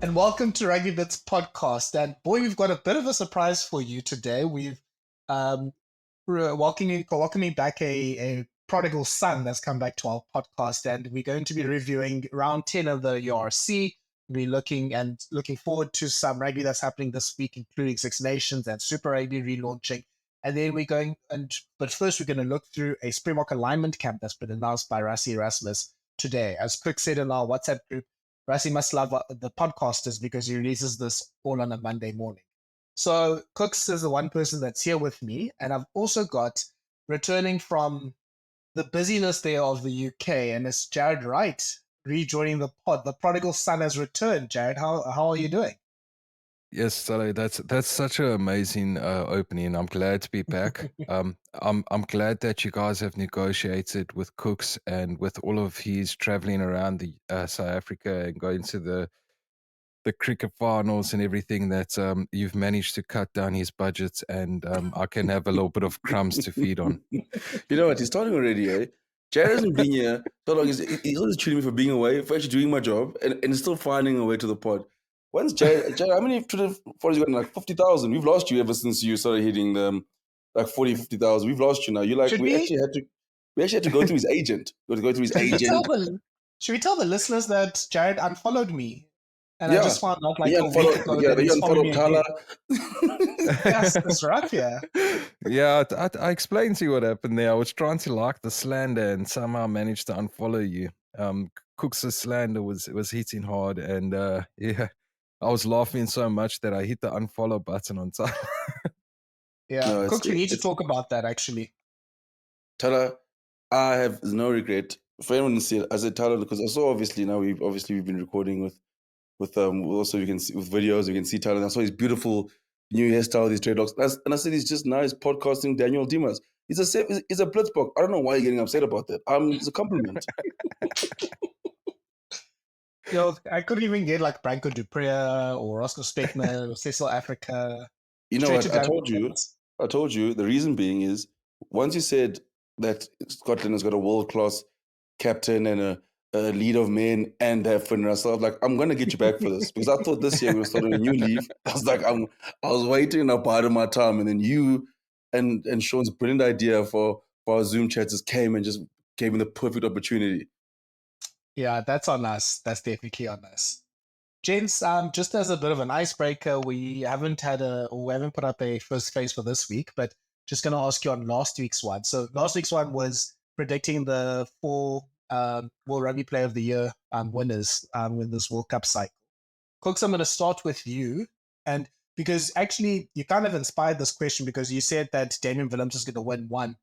and welcome to Rugby Bits podcast. And boy, we've got a bit of a surprise for you today. Um, we're welcoming back a prodigal son that's come back to our podcast, and we're going to be reviewing round 10 of the URC. We're looking forward to some rugby that's happening this week, including Six Nations and Super Rugby relaunching. And then but first we're going to look through a Springbok alignment camp that's been announced by Rassie Erasmus today. As Cook said in our WhatsApp group, Rassie must love the podcasters because he releases this all on a Monday morning. So Cooks is the one person that's here with me, and I've also got returning from the busyness there of the UK, and it's Jared Wright rejoining the pod. The prodigal son has returned. Jared, how are you doing? Yes, Sally, that's such an amazing opening. I'm glad to be back. I'm glad that you guys have negotiated with Cooks and with all of his traveling around the South Africa and going to the cricket finals and everything that you've managed to cut down his budget and I can have a little bit of crumbs to feed on. You know what? He's starting already, eh? Jared hasn't been here so long. He's always treating me for being away, for actually doing my job, and still finding a way to the pod. When's Jared, how many Twitter followers you got? Like 50,000. We've lost you ever since you started hitting them like 40, 50,000. We've lost you now. You're like, we actually had to go through his agent. We had to go through his agent. Should we tell the listeners that Jared unfollowed me? And Yeah. I just found out like He a week ago that he he's followed me unfollowed again. Yes, that's right, yeah. Yeah, I explained to you what happened there. I was trying to like the slander and somehow managed to unfollow you. Cook's slander was hitting hard, and yeah, I was laughing so much that I hit the unfollow button on time. Yeah, No, Cooks, we need to talk about that actually. Tyler, I have no regret. For anyone to see it, I said Tyler because I saw obviously now we've been recording with also you can see with videos you can see Tyler. And I saw his beautiful new hairstyle, these dreadlocks, and I said he's just nice podcasting Daniel Dimas. He's a Blitzbok. I don't know why you're getting upset about that. It's a compliment. I couldn't even get like Branko Dupria or Roscoe Speckman or Cecil Africa. You know what? I told you. The reason being is once you said that Scotland has got a world class captain and a lead of men and have Finn Russell, I was like, I'm going to get you back for this because I thought this year we were starting a new leave. I was like, I was waiting and I bided my time, and then you and Sean's brilliant idea for our Zoom chats just came and just gave me the perfect opportunity. Yeah, that's on us. That's definitely on us. Gents, just as a bit of an icebreaker, we haven't put up a first phase for this week, but just going to ask you on last week's one. So last week's one was predicting the 4 World Rugby Player of the Year winners in this World Cup cycle. Cooks, I'm going to start with you, and because actually you kind of inspired this question because you said that Damian Willems is going to win one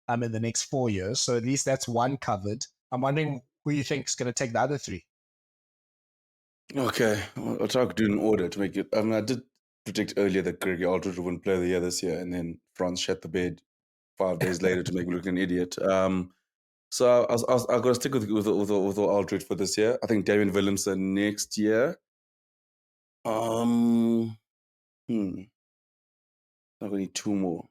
in the next 4 years, so at least that's one covered. I'm wondering who you think is going to take the other 3. Okay, I'll try to do an order to make it. I mean, I did predict earlier that Gregory Aldridge would win Player of the Year this year, and then France shat the bed 5 days later to make me look like an idiot. So I've got to stick with Aldridge for this year. I think Damian Willemsen next year. I'm going to need 2 more.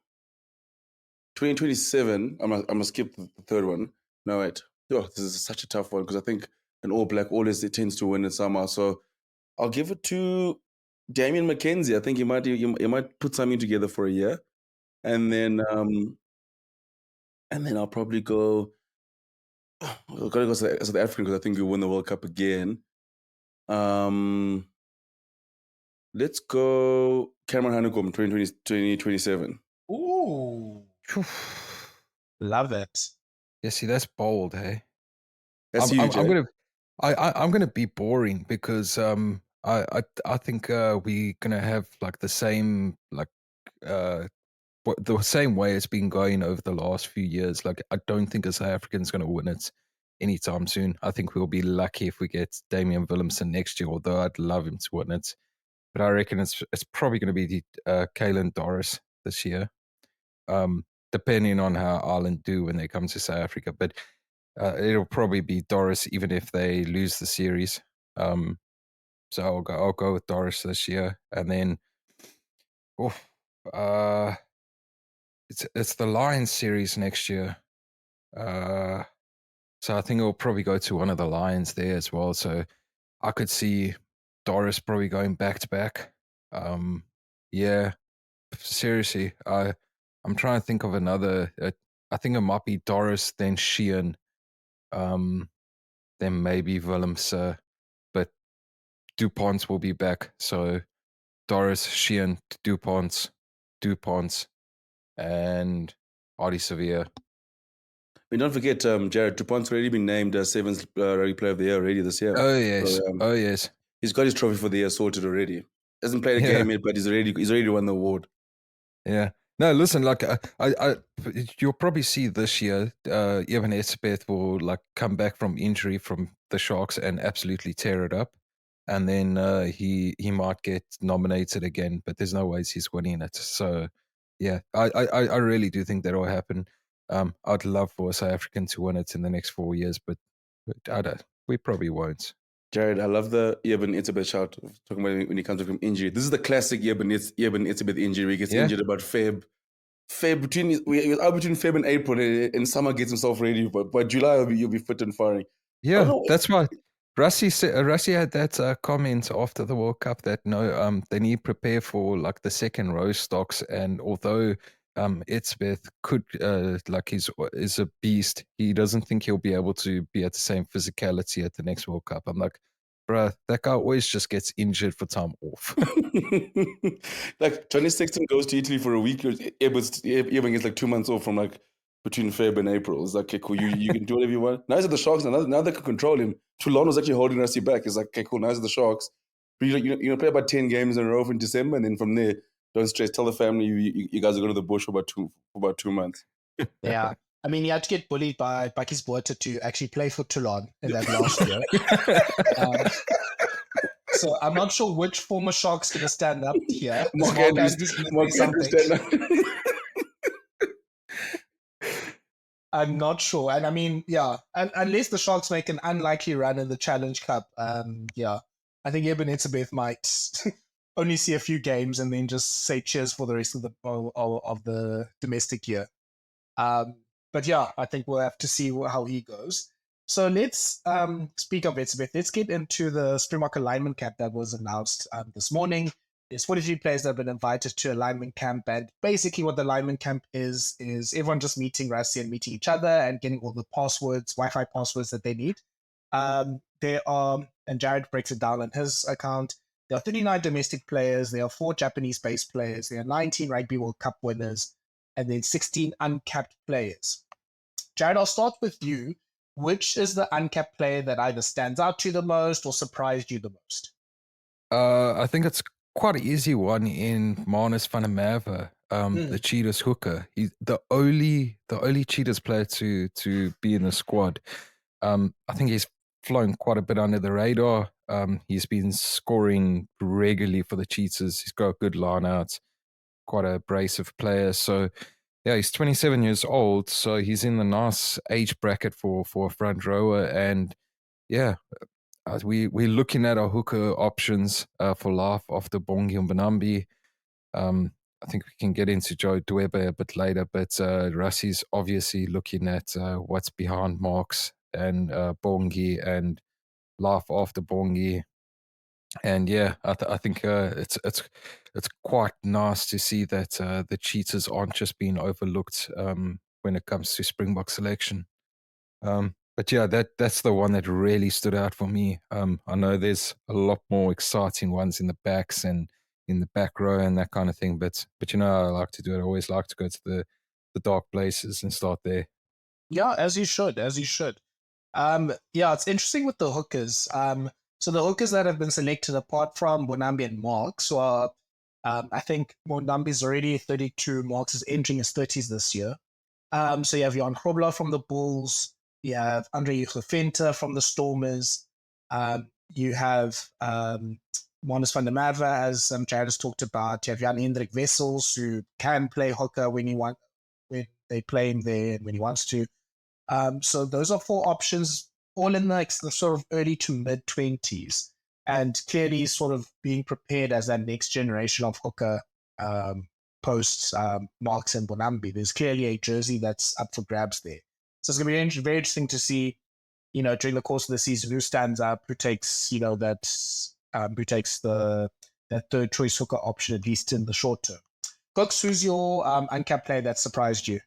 2027. I'm gonna skip the third one. No, wait. Oh, this is such a tough one because I think an All Black always tends to win it somehow. So I'll give it to Damian McKenzie. I think he might put something together for a year, and then I'll probably go. I've got to go South African because I think he'll win the World Cup again. Let's go Cameron Hanekom 2027. Ooh, love it. Yeah, see, that's bold, hey. That's I'm gonna be boring because I think we're gonna have like the same the same way it's been going over the last few years. Like I don't think a South African's gonna win it anytime soon. I think we'll be lucky if we get Damian Willemsen next year, although I'd love him to win it. But I reckon it's probably gonna be Kalen Doris this year. Depending on how Ireland do when they come to South Africa. But it'll probably be Doris even if they lose the series. So I'll go with Doris this year, and then it's the Lions series next year. So I think it'll probably go to one of the Lions there as well. So I could see Doris probably going back to back. Yeah, seriously, I'm trying to think of another. I think it might be Doris, then Sheehan, then maybe Willemse, but DuPont will be back. So Doris, Sheehan, DuPont, and Artie Sevilla. Don't forget, Jared Dupont's already been named Sevens Rugby Player of the Year already this year. Oh yes, So, yes. He's got his trophy for the year sorted already. Hasn't played a Yeah. game yet, but he's already won the award. Yeah. No, listen, like you'll probably see this year, Evan Etzebeth will like come back from injury from the Sharks and absolutely tear it up, and then he might get nominated again, but there's no ways he's winning it. So yeah, I really do think that will happen. I'd love for a South African to win it in the next 4 years, but I don't. We probably won't. Jared, I love the Eben Etzebeth shout, talking about when he comes back from injury. This is the classic Eben Etzebeth injury. He gets injured about Feb between Feb and April, and summer gets himself ready. But by July, you'll be fit and firing. Yeah, that's why Rassie had that comment after the World Cup that they need to prepare for like the second row stocks, and although Etzebeth could is a beast, he doesn't think he'll be able to be at the same physicality at the next World Cup. I'm like, bruh, that guy always just gets injured for time off. Like Johnny Sexton goes to Italy for a week. Eben gets like 2 months off from like between Feb and April. It's like, okay, cool, you can do whatever you want. Now he's at the Sharks, now they can control him. Toulon was actually holding Rassie back. It's like, okay, cool, now he's at the Sharks. You play about 10 games in a row in December, and then from there, don't stress. Tell the family you guys are going to the bush for about 2 months. Yeah. I mean, he had to get bullied by Bakis Botha to actually play for Toulon in that last year. So I'm not sure which former Shark's going to stand up here. Mark Andrews stand up. I'm not sure. And I mean, yeah, unless the Sharks make an unlikely run in the Challenge Cup, I think Eben Etzebeth might only see a few games and then just say cheers for the rest of the domestic year. But yeah, I think we'll have to see how he goes. So let's speak of Etzebeth. Let's get into the Springbok alignment camp that was announced this morning. There's 43 players that have been invited to alignment camp, and basically what the alignment camp is everyone just meeting Rassie and meeting each other and getting all the passwords, Wi-Fi passwords that they need. There are, and Jared breaks it down on his account, there are 39 domestic players, there are 4 Japanese-based players, there are 19 Rugby World Cup winners, and then 16 uncapped players. Jared, I'll start with you. Which is the uncapped player that either stands out to you the most or surprised you the most? I think it's quite an easy one in Marnus van der Merwe, the Cheetahs hooker. He's the only Cheetahs player to be in the squad. I think he's flown quite a bit under the radar. He's been scoring regularly for the Cheetahs. He's got a good line out, quite a abrasive player. So yeah, he's 27 years old, so he's in the nice age bracket for a front rower. And yeah, we're looking at our hooker options for life after Bongi and Bonambi. I think we can get into Joe Dwebe a bit later, but Rassie's obviously looking at what's behind Marks and Bongi and life after Bongi. And yeah, I think it's quite nice to see that the Cheetahs aren't just being overlooked when it comes to Springbok selection. But yeah, that's the one that really stood out for me. I know there's a lot more exciting ones in the backs and in the back row and that kind of thing. But you know how I like to do it. I always like to go to the dark places and start there. Yeah, as you should. Yeah, it's interesting with the hookers. So the hookers that have been selected, apart from Bonambi and Marks, are I think Bonambi's already 32, Marks is entering his 30s this year. So you have Jan Grobler from the Bulls, you have Andre Venter from the Stormers, you have Marnus van der Merwe, as Jared has talked about. You have Jan Hendrik Wessels, who can play hooker when they play him there and when he wants to. So those are 4 options, all in the sort of early to mid 20s, and clearly sort of being prepared as that next generation of hooker post Marks and Bonambi. There's clearly a jersey that's up for grabs there. So it's going to be very interesting to see, during the course of the season, who stands up, who takes, that who takes that third choice hooker option, at least in the short term. Cooks, who's your uncapped player that surprised you?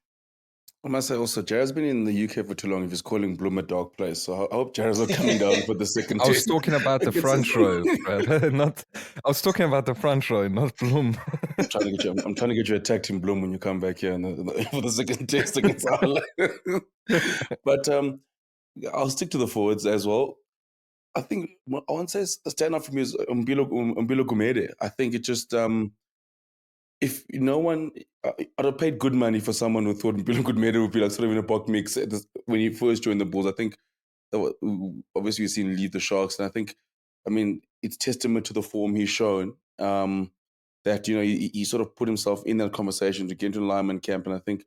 I must say also, Jared's been in the UK for too long if he's calling Bloom a dog place. So I hope Jared's not coming down for the second I was test. talking about the front row, brother. I was talking about the front row, not Bloom. I'm trying to get you a tag team Bloom when you come back here for the second test against Ireland. But I'll stick to the forwards as well. I think I want to say the standout for me is Mbilo Gumede. I think it just if no one, I'd have paid good money for someone who thought Mbilo Gumede would be like sort of in a box mix when he first joined the Bulls. I think obviously you've seen him lead the Sharks, and I mean, it's testament to the form he's shown. That he sort of put himself in that conversation to get into Allignment camp, and I think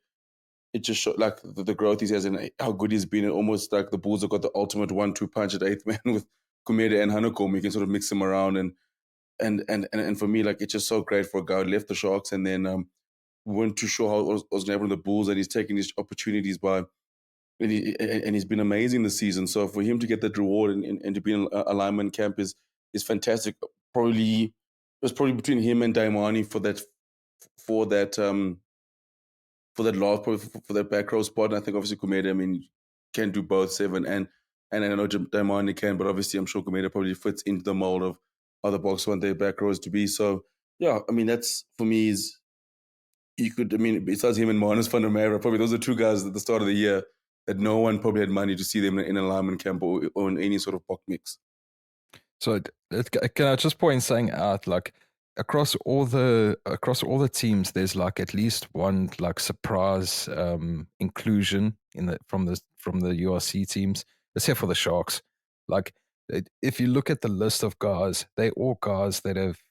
it just showed like the growth he has and how good he's been. And almost like the Bulls have got the ultimate 1-2 punch at eighth man with Gumede and Hanukom. You can sort of mix them around, and for me, like it's just so great for a guy who left the Sharks and then weren't too sure how it was going to happen in the Bulls, and he's taking these opportunities and he's been amazing this season. So for him to get that reward and to be in Allignment camp is fantastic. It was probably between him and Daimani for that for that back row spot. And I think obviously Gumede, I mean, can do both 7 and I know Daimani can, but obviously I'm sure Gumede probably fits into the mold of other box one day back rows to be. So yeah, I mean that's for me is besides him and Manus van der Merwe, probably those are two guys at the start of the year that no one probably had money to see them in an Allignment camp or in any sort of box mix. So can I just point something out? Like across all the teams, there's like at least one like surprise inclusion from the URC teams, except for the Sharks. Like if you look at the list of guys, they're all guys that have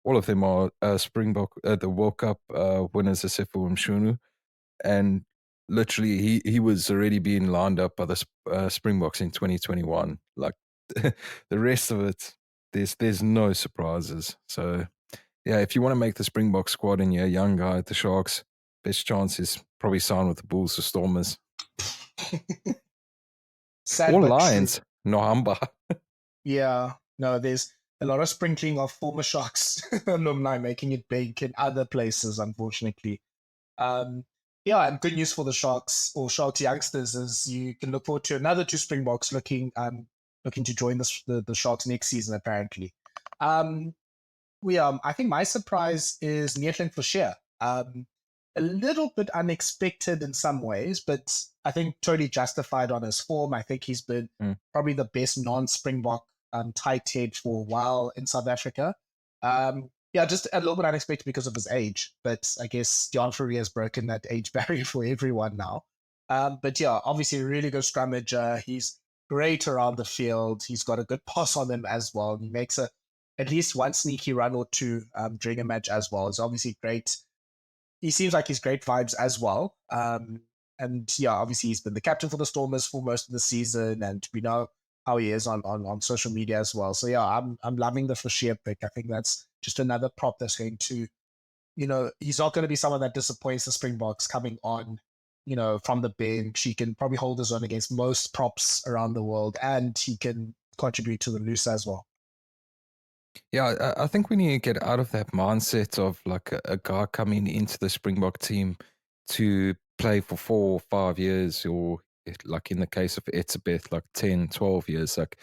all of them are Springbok, the World Cup winners, except for Mshunu, and literally he was already being lined up by the Springboks in 2021. Like the rest of it, there's no surprises. So yeah, if you want to make the Springbok squad and you're a young guy at the Sharks, best chance is probably sign with the Bulls or Stormers. Sad, or but Lions, true. Nohamba. Yeah, no, there's a lot of sprinkling of former Sharks alumni making it big in other places, unfortunately. Yeah, and good news for the Sharks or Sharks youngsters is you can look forward to another 2 Springboks looking to join the Sharks next season, apparently. I think my surprise is Neethling Forshare. A little bit unexpected in some ways, but I think totally justified on his form. I think he's been probably the best non-Springbok tight head for a while in South Africa. Just a little bit unexpected because of his age, but I guess Deon Fourie has broken that age barrier for everyone now. But yeah, obviously a really good scrummager. He's great around the field. He's got a good pass on him as well. He makes at least one sneaky run or two during a match as well. It's obviously great. He seems like he's great vibes as well. And yeah, obviously he's been the captain for the Stormers for most of the season, and we know how he is on social media as well. So yeah, I'm loving the Forshare pick. I think that's just another prop that's going to, he's not going to be someone that disappoints the Springboks coming on, from the bench. He can probably hold his own against most props around the world, and he can contribute to the loose as well. Yeah, I think we need to get out of that mindset of like a guy coming into the Springbok team to play for 4 or 5 years, or like in the case of Etzebeth, like 10, 12 years. Like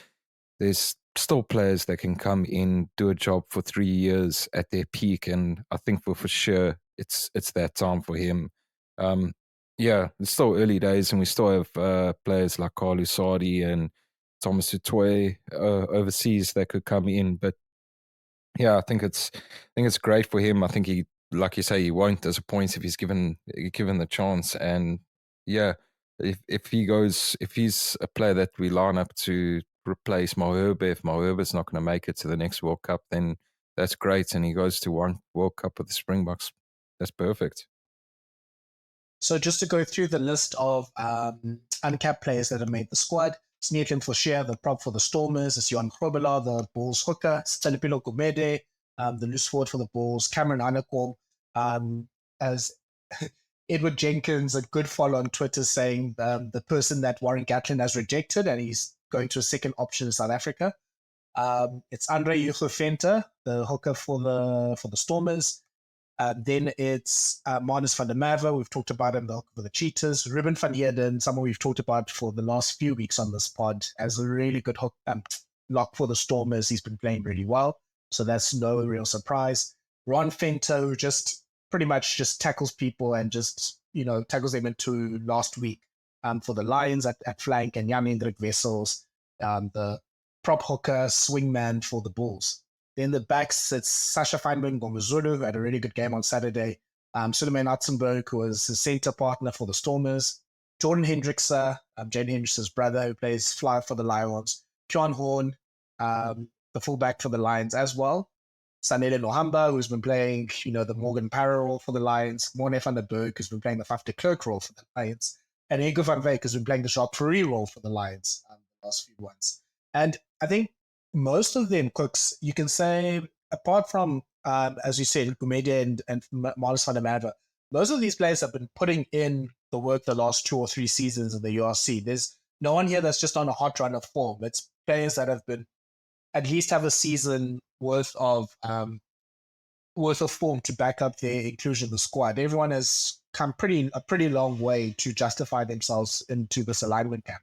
there's still players that can come in, do a job for 3 years at their peak, and I think for sure it's that time for him. Yeah, it's still early days, and we still have players like Carl Usadi and Thomas Utoy overseas that could come in, but yeah, I think it's great for him. I think he, like you say, he won't disappoint if he's given the chance. And yeah, if he's a player that we line up to replace Malherbe, if Malherbe's not going to make it to the next World Cup, then that's great. And he goes to one World Cup with the Springboks. That's perfect. So just to go through the list of uncapped players that have made the squad. Neethling Forshare, the prop for the Stormers. It's Johan Grobelaar, the Bulls hooker. Mbilo Gumede, the loose forward for the Bulls. Cameron Hanukom, as Edward Jenkins, a good follow on Twitter, saying the person that Warren Gatlin has rejected, and he's going to a second option in South Africa. It's Andre Jufofenta, the hooker for the Stormers. Then it's Marnus van der Merwe. We've talked about him, the hooker for the Cheetahs. Ruben van Heerden, someone we've talked about for the last few weeks on this pod, as a really good lock for the Stormers. He's been playing really well, so that's no real surprise. Ron Fento, who just pretty much just tackles people and just, tackles them into last week for the Lions at flank, and Jan Hendrik Wessels, the prop hooker, swingman for the Bulls. Then the backs, it's Sasha Feinberg Ngomazulu, who had a really good game on Saturday. Suleiman Atzenberg, who was the center partner for the Stormers. Jordan Hendrickse, Jaden Hendrickse's brother, who plays fly for the Lions. John Horn, the fullback for the Lions as well. Sanele Lohamba, who's been playing, the Morgan Parra role for the Lions. Morne van der Berg, who's been playing the Faf de Klerk role for the Lions. And Ingo van Wyk has been playing the Jacques Fourie role for the Lions the last few ones. And I think most of them, Cooks, you can say, apart from, as you said, Gumede and Marnus van der Merwe, most of these players have been putting in the work the last 2 or 3 seasons in the URC. There's no one here that's just on a hot run of form. It's players that have been at least have a season worth of form to back up their inclusion in the squad. Everyone has come a pretty long way to justify themselves into this alignment camp.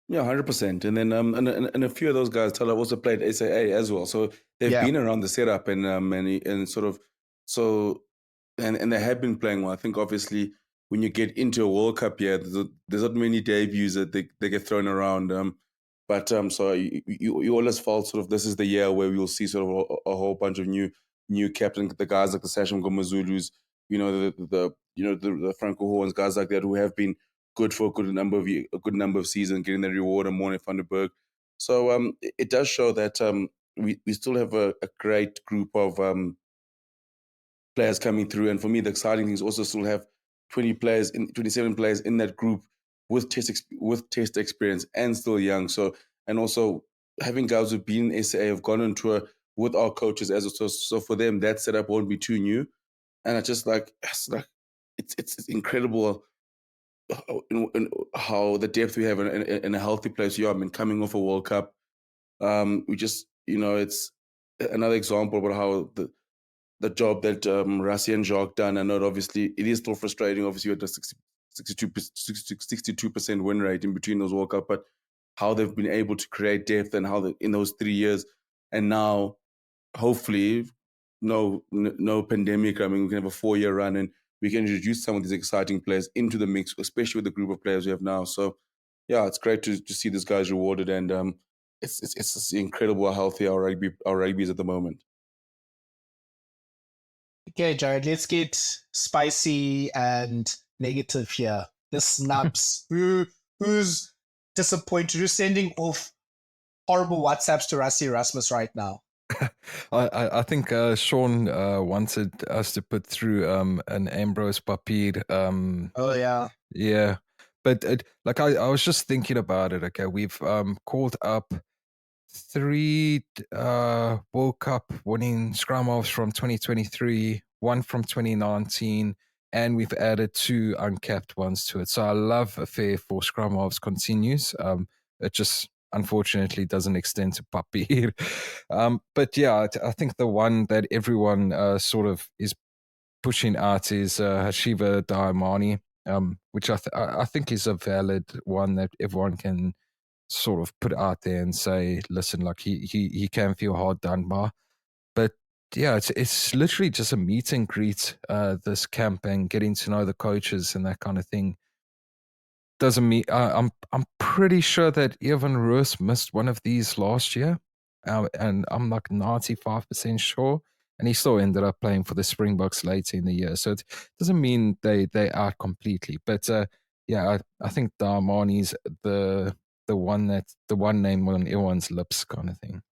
Yeah, 100%. And then and a few of those guys, Tyler, also played SAA as well, so they've been around the setup and sort of and they have been playing well. I think obviously when you get into a World Cup year, there's not many debuts that they get thrown around. But so you always felt sort of this is the year where we will see sort of a whole bunch of new captains, the guys like the Sasham Ngomazulus, the Franco Horns, guys like that who have been good for a good number of seasons, getting the reward, and Morne van der Berg. So it does show that we still have a great group of players coming through. And for me, the exciting thing is also still have 27 players in that group with test experience and still young. So, and also having guys who've been in SA, have gone on tour with our coaches as well. So for them, that setup won't be too new. And it's incredible in how the depth we have in a healthy place. I mean, coming off a World Cup, we just, it's another example about how the job that Rassi and Jacques done. I know obviously it is still frustrating, obviously with the 62% win rate in between those World Cup, but how they've been able to create depth and how in those 3 years, and now hopefully no pandemic. I mean, we can have a 4-year run and we can introduce some of these exciting players into the mix, especially with the group of players we have now. So yeah, it's great to see these guys rewarded, and it's incredible how healthy our rugby is at the moment. Okay, Jared, let's get spicy and negative here. The snaps. Who's disappointed? Who's sending off horrible WhatsApps to Rassie Erasmus right now? I think Sean wanted us to put through an Ambrose Papier. Oh yeah. Yeah. But I was just thinking about it. Okay, we've called up 3 World Cup winning scrum halves from 2023, 1 from 2019, and we've added 2 uncapped ones to it. So I love a fair for scrum halves continues. It just unfortunately doesn't extend to Papier. But yeah, I think the one that everyone sort of is pushing out is Hashiva Diamani, which I think is a valid one that everyone can sort of put out there and say, listen, like he can feel hard done by. But yeah, it's literally just a meet and greet this camp and getting to know the coaches and that kind of thing. Doesn't mean I'm pretty sure that Evan Roos missed one of these last year, and I'm like 95% sure, and he still ended up playing for the Springboks later in the year. So it doesn't mean they are completely, but yeah, I think Darmani's the one name on everyone's lips kind of thing.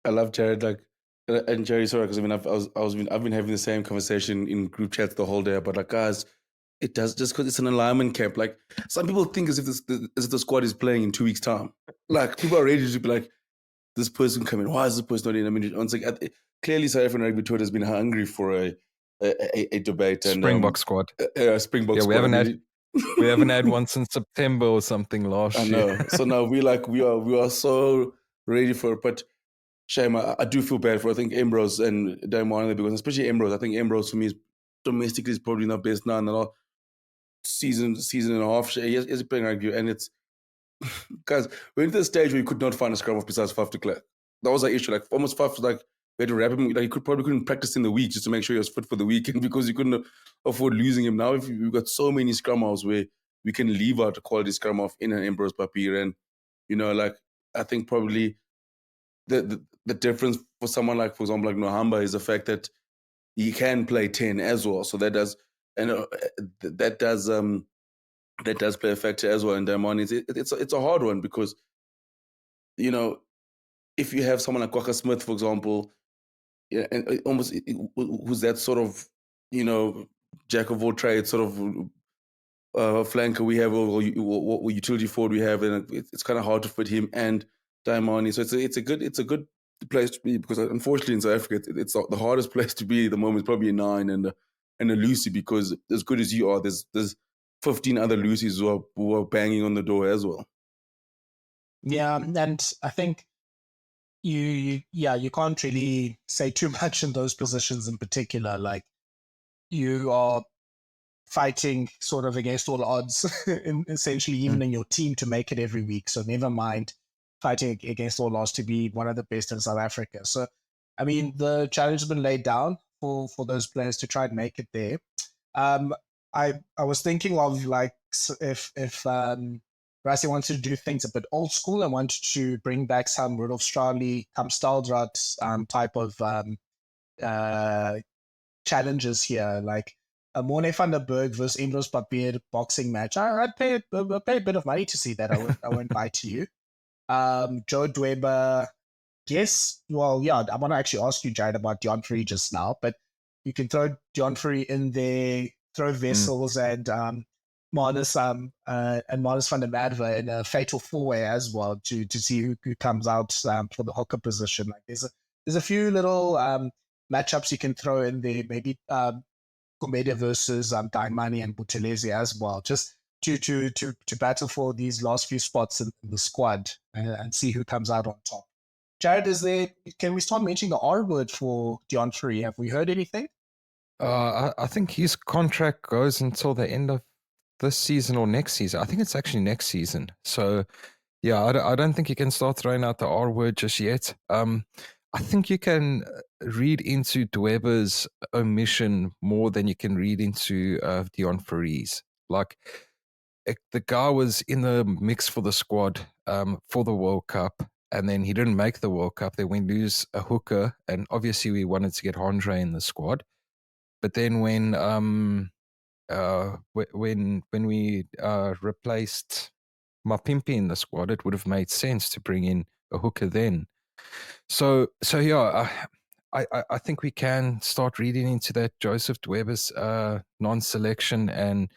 I love Jared, and Jerry, sorry, because I mean I've been having the same conversation in group chats the whole day, but like, guys, it does just because it's an alignment camp. Like, some people think as if the squad is playing in 2 weeks' time. Like, people are ready to be like, this person coming. Why is this person not in? I mean, it's like clearly South African rugby Twitter has been hungry for a debate and Springbok squad. Springbok. Yeah, squad. we haven't had. We haven't had one since September or something last I year. know. So now we are so ready for it. But shame, I do feel bad for I think Ambrose and Diamond, because especially Ambrose. I think Ambrose for me is domestically is probably not best now in the last season and a half. He is playing rugby, and it's guys, we're into the stage where you could not find a scrum off besides Faf de Klerk. That was our issue. Like almost Faf, like we had to wrap him. Like you probably couldn't practice in the week just to make sure he was fit for the weekend because you couldn't afford losing him. Now if we've got so many scrum halves where we can leave out a quality scrum half in an Ambrose Papier, and like I think probably the difference for someone like, for example, like Nohamba is the fact that he can play 10 as well. So that does, and that does play a factor as well. And Diamond, it's a hard one because if you have someone like Kwaka Smith, for example, yeah, and almost who's that sort of jack of all trades sort of flanker we have, or utility forward we have, and it's kind of hard to fit him and Diamani. So it's a good place to be, because unfortunately in South Africa it's the hardest place to be at the moment. Is probably a 9 and a Lucy, because as good as you are, there's 15 other Lucies who are banging on the door as well. Yeah, and I think you can't really say too much in those positions in particular. Like you are fighting sort of against all odds, essentially, even in your team to make it every week. So never mind fighting against all odds to be one of the best in South Africa. So, I mean, the challenge has been laid down for those players to try and make it there. I was thinking of like if Rassie wanted to do things a bit old school and wanted to bring back some Rudolf Strali, Staldraut type of challenges here, like a Morne van der Berg versus Ambrose Papier boxing match. I'd pay a bit of money to see that. I won't lie to you. Joe Dweber, yes. Well, yeah, I want to actually ask you, Jared, about Deon Free just now, but you can throw Deon Free in there, throw Wessels and Marnus van der Merwe in a fatal 4-way as well to see who comes out for the hooker position. Like there's a few little matchups you can throw in there, maybe Gumede versus Daimani and Buthelezi as well, just to battle for these last few spots in the squad and see who comes out on top. Jared, can we start mentioning the R word for Deon Free? Have we heard anything? I think his contract goes until the end of this season or next season. I think it's actually next season. So, yeah, I don't think you can start throwing out the R word just yet. I think you can read into Dweber's omission more than you can read into Deon Free's. Like, the guy was in the mix for the squad for the World Cup, and then he didn't make the World Cup. Then we lose a hooker, and obviously we wanted to get Andre in the squad. But then when we replaced Mapimpi in the squad, it would have made sense to bring in a hooker then. So yeah, I think we can start reading into that Joseph Dweber's non-selection and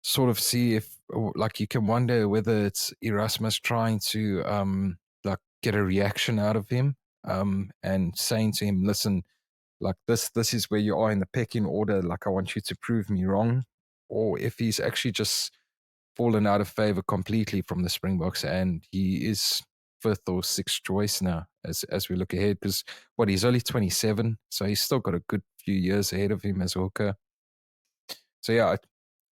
sort of see if, like, you can wonder whether it's Erasmus trying to like get a reaction out of him and saying to him, listen, like this is where you are in the pecking order, like I want you to prove me wrong, or if he's actually just fallen out of favor completely from the Springboks and he is 5th or 6th choice now as we look ahead, because he's only 27, so he's still got a good few years ahead of him as a hooker. So yeah,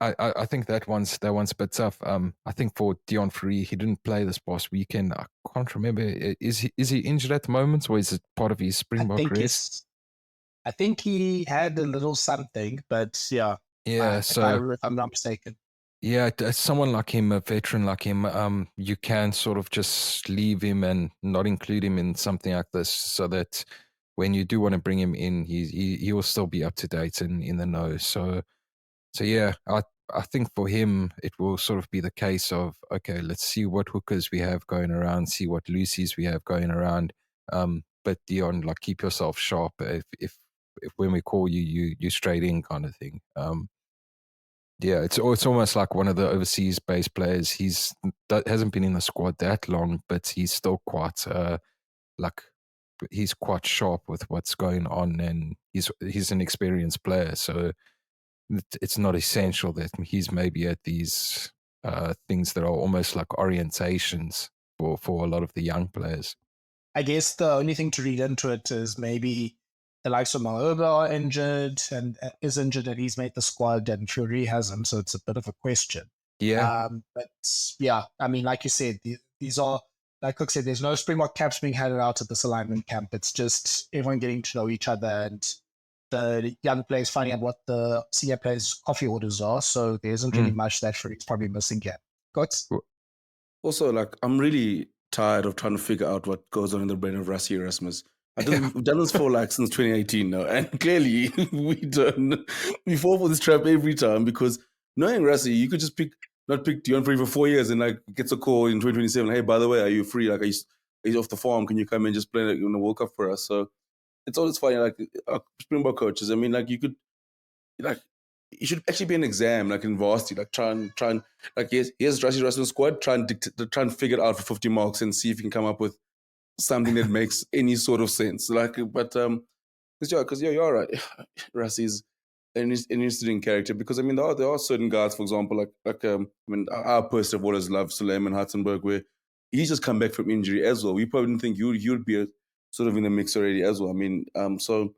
I think that one's a bit tough. I think for Deon Free, he didn't play this past weekend. I can't remember. Is he injured at the moment, or is it part of his Springbok rest? I think he had a little something, but yeah. Yeah, if I'm not mistaken. Yeah, someone like him, a veteran like him, you can sort of just leave him and not include him in something like this, so that when you do want to bring him in, he will still be up to date and in the know. So yeah, I think for him it will sort of be the case of, okay, let's see what hookers we have going around, see what Lucy's we have going around. But Deon, like, keep yourself sharp. If when we call you straight in, kind of thing. Yeah, it's almost like one of the overseas based players. That hasn't been in the squad that long, but he's still quite he's quite sharp with what's going on, and he's an experienced player. So it's not essential that he's maybe at these things that are almost like orientations for a lot of the young players. I guess the only thing to read into it is maybe the likes of Maoba are injured and is injured and he's made the squad and Fury hasn't, so it's a bit of a question. Yeah. But yeah, I mean, like you said, these are, like Cook said, there's no Springbok caps being handed out at this alignment camp. It's just everyone getting to know each other and the young players finding out what the senior players' coffee orders are. So there isn't really much that Fury's probably missing here. Got? Also, like, I'm really tired of trying to figure out what goes on in the brain of Rassie Erasmus. We've done this for like since 2018 now, and clearly we fall for this trap every time because knowing Rassie, you could just not pick Dion Free for 4 years and like gets a call in 2027. Hey, by the way, are you free? Like, are you off the farm? Can you come and just play in the World Cup for us? So it's always funny, like Springbok coaches. I mean, like you should actually be an exam, like in varsity, like try and like here's Rassie Erasmus squad, try and figure it out for 50 marks and see if you can come up with something that makes any sort of sense. Like, but because you're right, Rassie's an interesting character because I mean there are certain guys, for example, I mean our person of always loved Suleiman Hatzenberg, where he's just come back from injury as well. We probably didn't think you'd be sort of in the mix already as well. I mean, so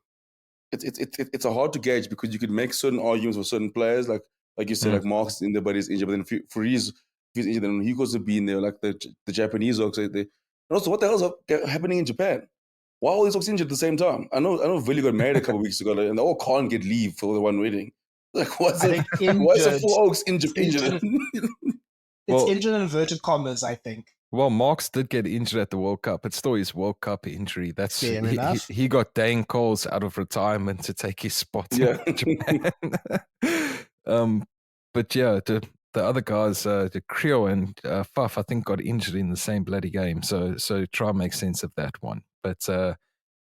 it's a hard to gauge because you could make certain arguments for certain players, like you said, like Mark's in there, but he's injured. But then for if he's injured, then he goes to be in there, like the Japanese oaks. And also, what the hell's happening in Japan? Why are all these oaks injured at the same time? I know Willie got married a couple of weeks ago, and they all can't get leave for the one wedding. Like, why is the four oaks injured? It's injured in inverted commas, I think. Well, Marks did get injured at the World Cup. It's still his World Cup injury. That's he got Dane Coles out of retirement to take his spot in Japan. But yeah, the other guys, the Creo and Faf, I think got injured in the same bloody game. So try and make sense of that one. But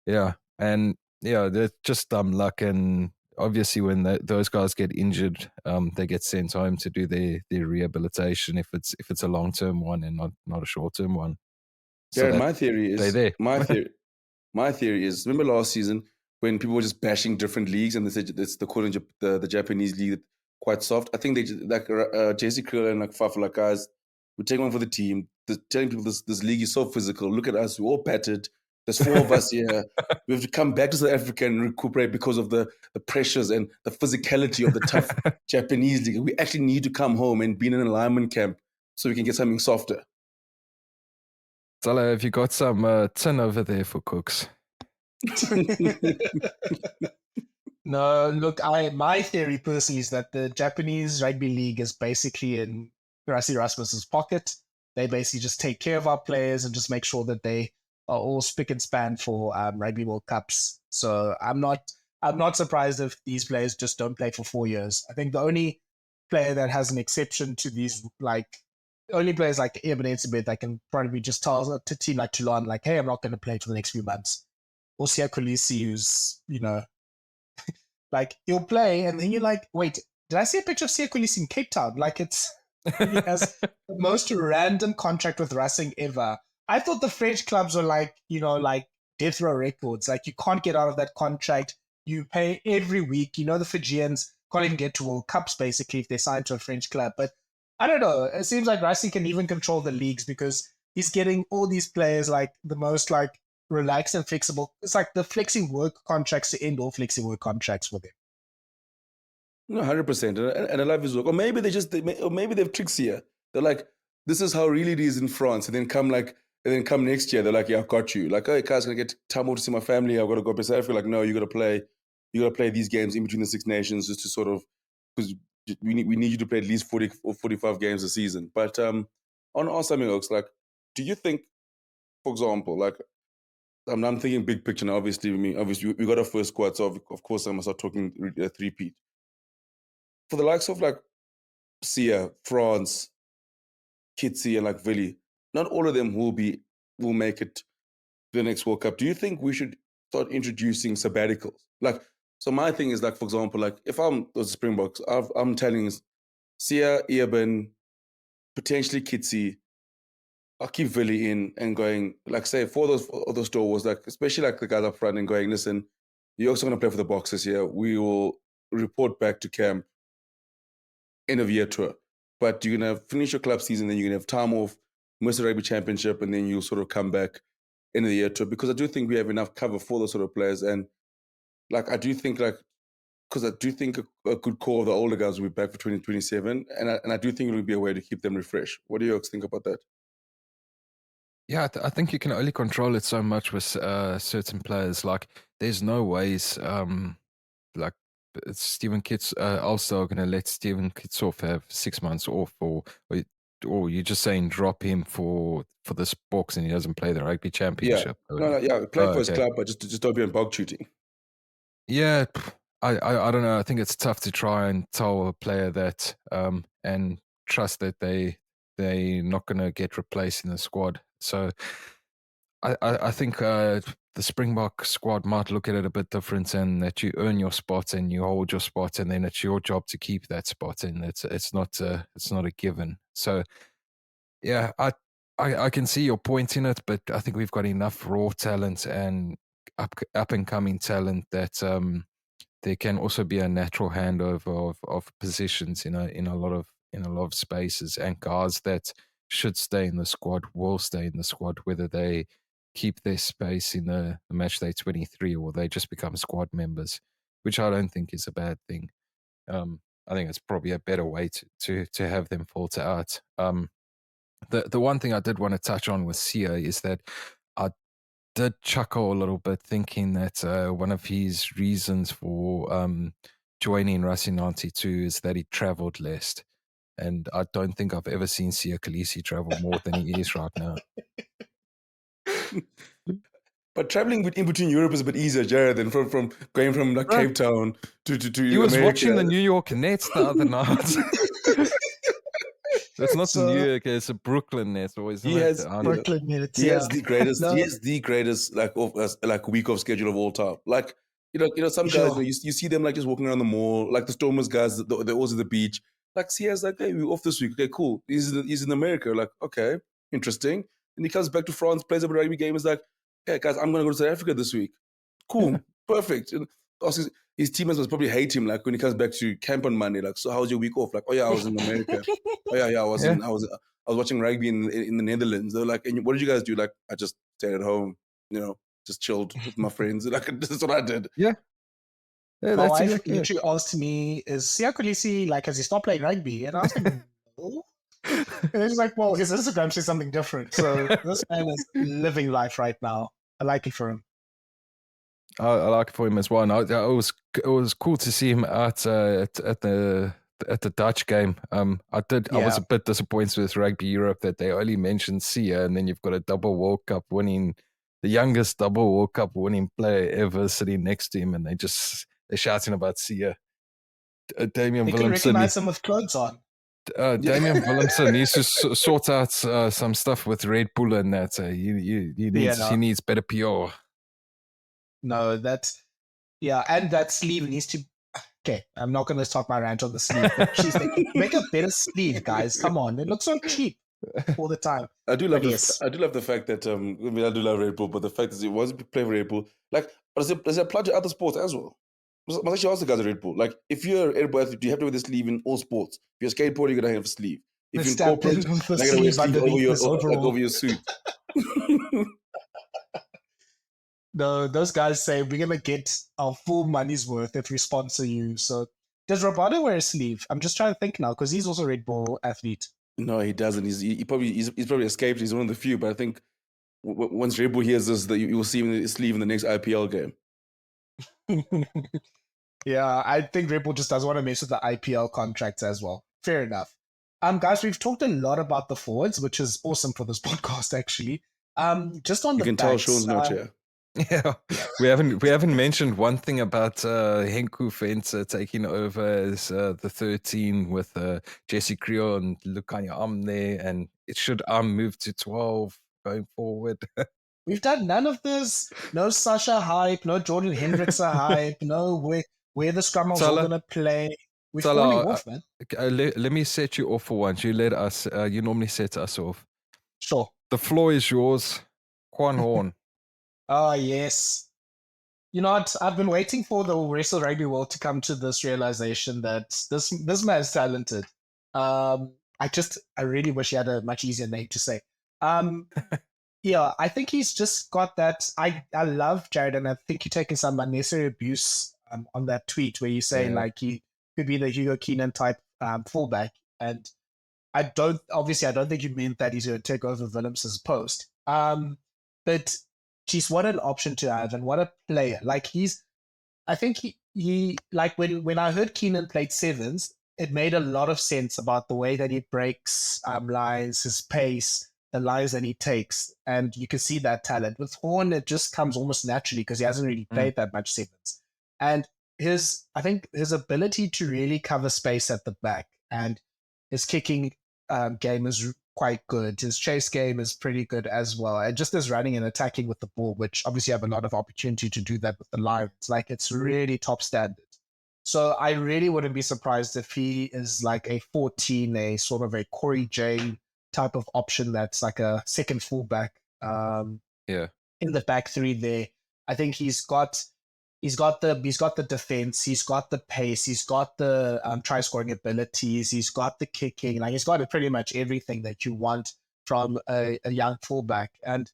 yeah, and yeah, they're just dumb luck. And obviously, when those guys get injured, they get sent home to do their rehabilitation if it's a long term one and not a short term one. So my theory is my theory is, remember last season when people were just bashing different leagues and they said it's calling the Japanese league quite soft. I think they like JC Krill and like Faf, like guys, we take one for the team. Telling people this league is so physical. Look at us, we're all battered. There's 4 of us here. We have to come back to South Africa and recuperate because of the pressures and the physicality of the tough Japanese league. We actually need to come home and be in an alignment camp so we can get something softer. Salah, have you got some tin over there for Cooks? No, look, my theory personally is that the Japanese rugby league is basically in Rassie Erasmus's pocket. They basically just take care of our players and just make sure that they are all spick and span for Rugby World Cups. So I'm not surprised if these players just don't play for 4 years. I think the only player that has an exception to these, like, only players like Ebenezabeth that can probably just tell a team like Toulon, like, hey, I'm not going to play for the next few months. Or Siya Kolisi, who's, like, he'll play and then you're like, wait, did I see a picture of Siya Kolisi in Cape Town? Like, he has the most random contract with Racing ever. I thought the French clubs were like, like death row records. Like, you can't get out of that contract. You pay every week. The Fijians can't even get to World Cups, basically, if they sign to a French club. But I don't know. It seems like Racing can even control the leagues because he's getting all these players, like, the most, like, relaxed and flexible. It's like the flexing work contracts to end all flexing work contracts with him. No, 100%. And I love his work. Or maybe maybe they've tricks here. They're like, this is how really it is in France. And then come next year, they're like, yeah, I've got you. Like, hey, guys, gonna get time more to see my family. I've got to go to South Africa. Like, no, you got to play these games in between the Six Nations just to sort of, because we need you to play at least 40 or 45 games a season. But on something else, like, do you think, for example, like, I'm thinking big picture now. Obviously, we got our first squad, so of course I must start talking three-peat. For the likes of like Sia, France, Kitsi, and like Vili, not all of them will make it to the next World Cup. Do you think we should start introducing sabbaticals? Like, so my thing is like, for example, like if I'm the Springboks, I'm telling Sia, Eben, potentially Kitsi, I'll keep Vili in and going, like, say, for those stalwarts, like, especially like the guys up front and going, listen, you're also going to play for the Boxers here. We will report back to camp end of year tour. But you're going to finish your club season, then you're going to have time off, miss the rugby championship, and then you'll sort of come back end of the year tour. Because I do think we have enough cover for those sort of players. And I do think because I do think a good core of the older guys will be back for 2027. And I do think it will be a way to keep them refreshed. What do you think about that? Yeah, I think you can only control it so much with certain players. Like, there's no ways, like Stephen Kitts, Ulster are going to let Stephen Kitsoff have 6 months off, or you're just saying drop him for this box and he doesn't play the rugby championship. Play for his club, but just don't be on bog shooting. Yeah, I don't know. I think it's tough to try and tell a player that and trust that they're not going to get replaced in the squad. So I think the Springbok squad might look at it a bit different, and that you earn your spot and you hold your spot, and then it's your job to keep that spot, and it's not a given. So yeah, I can see your point in it, but I think we've got enough raw talent and up and coming talent that there can also be a natural handover of positions in a lot of spaces, and guys that should stay in the squad will stay in the squad, whether they keep their space in the match day 23 or they just become squad members, which I don't think is a bad thing. I think it's probably a better way to have them filter out. The one thing I did want to touch on with Sia is that I did chuckle a little bit, thinking that one of his reasons for joining Racing 92 is that he travelled less. And I don't think I've ever seen Sia Khaleesi travel more than he is right now. But traveling in between Europe is a bit easier, Jared, than from going from Cape Town to He was America. watching the New York Nets the other night. It's not New York; it's a Brooklyn Nets. He has Brooklyn Nets. He has the greatest. He has the greatest week of schedule of all time. Like some guys, you see them just walking around the mall, like the Stormers guys. They're always at the beach. Like Sia's hey, we're off this week. Okay, cool. He's in America. Like, okay, interesting. And he comes back to France, plays a rugby game. Is like, hey guys, I'm gonna go to South Africa this week. Cool, perfect. And also, his teammates must probably hate him. Like when he comes back to camp on Monday. Like, so how was your week off? Like, oh yeah, I was in America. Oh yeah, I was watching rugby in the Netherlands. They're like, and what did you guys do? Like, I just stayed at home. Just chilled with my friends. Like, that's what I did. Yeah. My wife literally asked me, "Is Sia Khaleesi has he stopped playing rugby?" And I was like, "No." And it's like, well, his Instagram says something different. So this man is living life right now. I like it for him. I like it for him as well. And it was cool to see him at the Dutch game. I was a bit disappointed with Rugby Europe that they only mentioned Sia, and then you've got a double World Cup winning, the youngest double World Cup winning player ever sitting next to him, and they're shouting about Sia. Damian They Willemse. can recognize him with clothes on. Damian Willemse needs to sort out some stuff with Red Bull and that. He needs better PR. No, and that sleeve needs to. Okay, I'm not going to start my rant on the sleeve, but she's like, make a better sleeve, guys. Come on, it looks so cheap all the time. I do love the fact that I do love Red Bull, but the fact is, it was playing for Red Bull. Does it apply to other sports as well? I must actually ask the guys at Red Bull. Like, if you're an Red Bull athlete, do you have to wear the sleeve in all sports? If you're a skateboarder, you're gonna have a sleeve. If you're in corporate, you're gonna wear a sleeve over your suit. No, those guys say we're gonna get our full money's worth if we sponsor you. So, does Roberto wear a sleeve? I'm just trying to think now because he's also a Red Bull athlete. No, he doesn't. He's probably escaped. He's one of the few. But I think once Red Bull hears this, that you will see him in his sleeve in the next IPL game. Yeah, I think Red Bull just doesn't want to mess with the IPL contracts as well. Fair enough. Guys, we've talked a lot about the forwards, which is awesome for this podcast, actually. Just on you the can backs, tell Sean's not here. Yeah, we haven't mentioned one thing about Henku Fencer taking over as the 13 with Jesse Creel and Lukanya there, and it should move to 12 going forward. We've done none of this. No Sasha hype, no Jordan Hendricks hype, no where the scrummers are going to play. We're falling off, man. Let me set you off for once. You let us. You normally set us off. Sure. The floor is yours. Quan Horn. Oh, yes. You know what? I've been waiting for the Wrestle Rugby world to come to this realization that this man's talented. I really wish he had a much easier name to say. Um, yeah, I think he's just got that. I love Jared, and I think you're taking some unnecessary abuse on that tweet where you say Yeah. like he could be the Hugo Keenan type fullback, and I don't think you meant that he's going to take over Willems's post. But geez, what an option to have, and what a player! Like I think he like when I heard Keenan played sevens, it made a lot of sense about the way that he breaks lines, his pace, the lines that he takes, and you can see that talent. With Horn, it just comes almost naturally because he hasn't really played that much sevens, and I think his ability to really cover space at the back and his kicking game is quite good. His chase game is pretty good as well. And just his running and attacking with the ball, which obviously have a lot of opportunity to do that with the Lions. Like it's really top standard. So I really wouldn't be surprised if he is like a 14, a sort of a Corey J type of option that's like a second fullback Yeah. in the back three there. I think he's got the defense, he's got the pace, he's got the try scoring abilities, he's got the kicking, like he's got pretty much everything that you want from a young fullback. And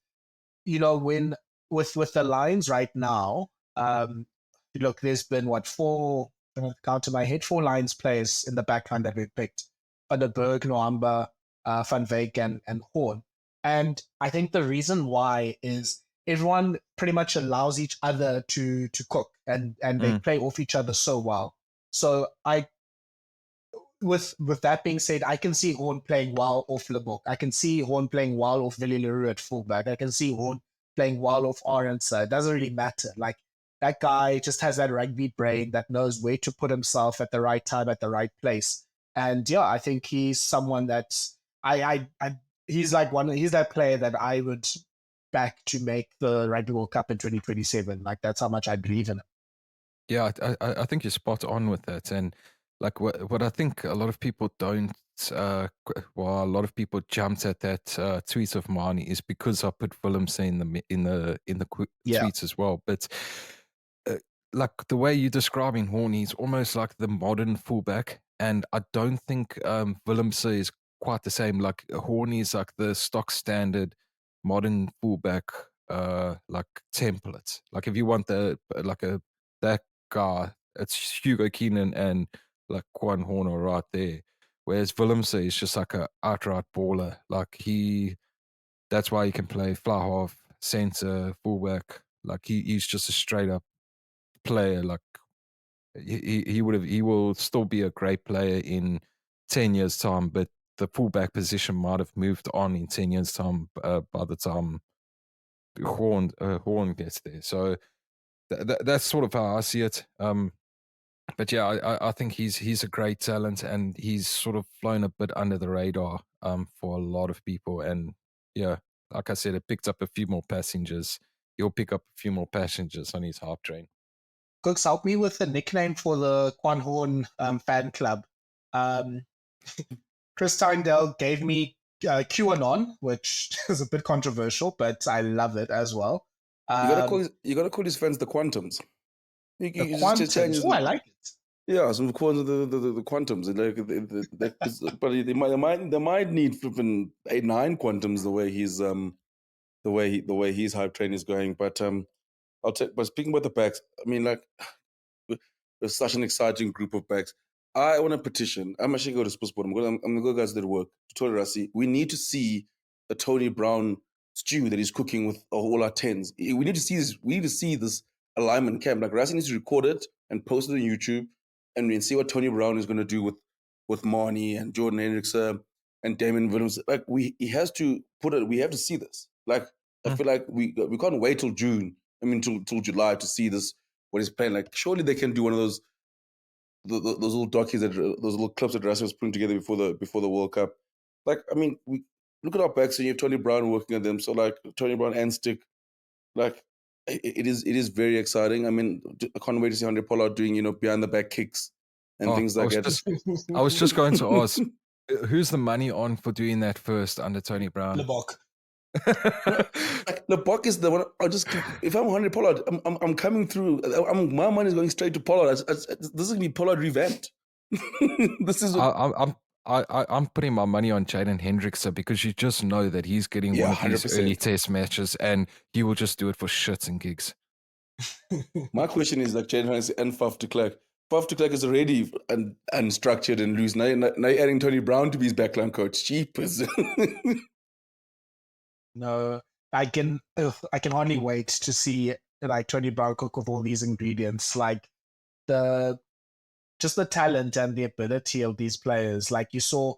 you know, when with the Lions right now, look, there's been four, I'm gonna count to my head, 4 Lions players in the backline that we've picked: Van der Berg, Noamba, Van Wyk, and Horn. And I think the reason why is everyone pretty much allows each other to cook, and they play off each other so well. So with that being said, I can see Horn playing well off Lebok. I can see Horn playing well off Willie Leroux at fullback. I can see Horn playing well off Arendse. It doesn't really matter. Like that guy just has that rugby brain that knows where to put himself at the right time, at the right place. And yeah, I think he's someone that's he's that player that I would back to make the Rugby World Cup in 2027. Like that's how much I believe in him. Yeah, I think you're spot on with that. And like what I think a lot of people don't, a lot of people jumped at that tweet of mine is because I put Willemse in the tweets as well. But like the way you're describing Horn, he's almost like the modern fullback, and I don't think Willemse is quite the same. Like Horn is like the stock standard modern fullback, like template. Like if you want that guy, it's Hugo Keenan and like Quan Horner right there. Whereas Willemse is just like a outright baller. Like that's why he can play fly half, center, fullback. Like he's just a straight up player. Like he will still be a great player in 10 years time, but the fullback position might have moved on in 10 years time by the time Horn gets there. So that's sort of how I see it. But yeah, I think he's a great talent, and he's sort of flown a bit under the radar for a lot of people. And yeah, like I said, it picked up a few more passengers. He'll pick up a few more passengers on his hype train. Cooks, help me with a nickname for the Quan Horn fan club. Chris Tyndale gave me QAnon, which is a bit controversial, but I love it as well. You gotta call his fans the Quantums. The Quantums. Oh, I like it. Yeah, some the Quantums. But they might need flipping 8-9 Quantums the way his hype train is going. But But speaking about the backs, I mean, like, there's such an exciting group of backs. I want to petition. I'm actually going to Sportsport. I'm going to go guys that work. Tony Rassi. We need to see a Tony Brown stew that he's cooking with all our tens. We need to see this. We need to see this alignment camp. Like Rassi needs to record it and post it on YouTube, and see what Tony Brown is going to do with Marnie and Jordan Hendrickson and Damon Williams. Like he has to put it. We have to see this. Like I feel like we can't wait till June. I mean, till July to see this. What he's playing. Like surely they can do one of those little docus those little clips that Rasmus was putting together before the World Cup. Like, I mean, we look at our backs and you have Tony Brown working on them. So like Tony Brown and Stick, like it is very exciting. I mean, I can't wait to see Andre Pollard doing behind the back kicks and things like that. I was just going to ask, who's the money on for doing that first under Tony Brown? Lebok. Like Lebok is the one. I'll just give, if I'm 100 Pollard, I'm coming through. My money is going straight to Pollard. This is gonna be Pollard revamped. This is what, I'm putting my money on Jaden Hendrickson because you just know that he's getting one of these 100%. early test matches and he will just do it for shits and gigs. My question is like Jaden Hendrickson and Faf de Klerk. Faf de Klerk is already unstructured and loose. Now you're adding Tony Brown to be his backline coach. Cheapers. No, I can hardly wait to see like Tony Brown cook with all these ingredients. Like just the talent and the ability of these players. Like you saw,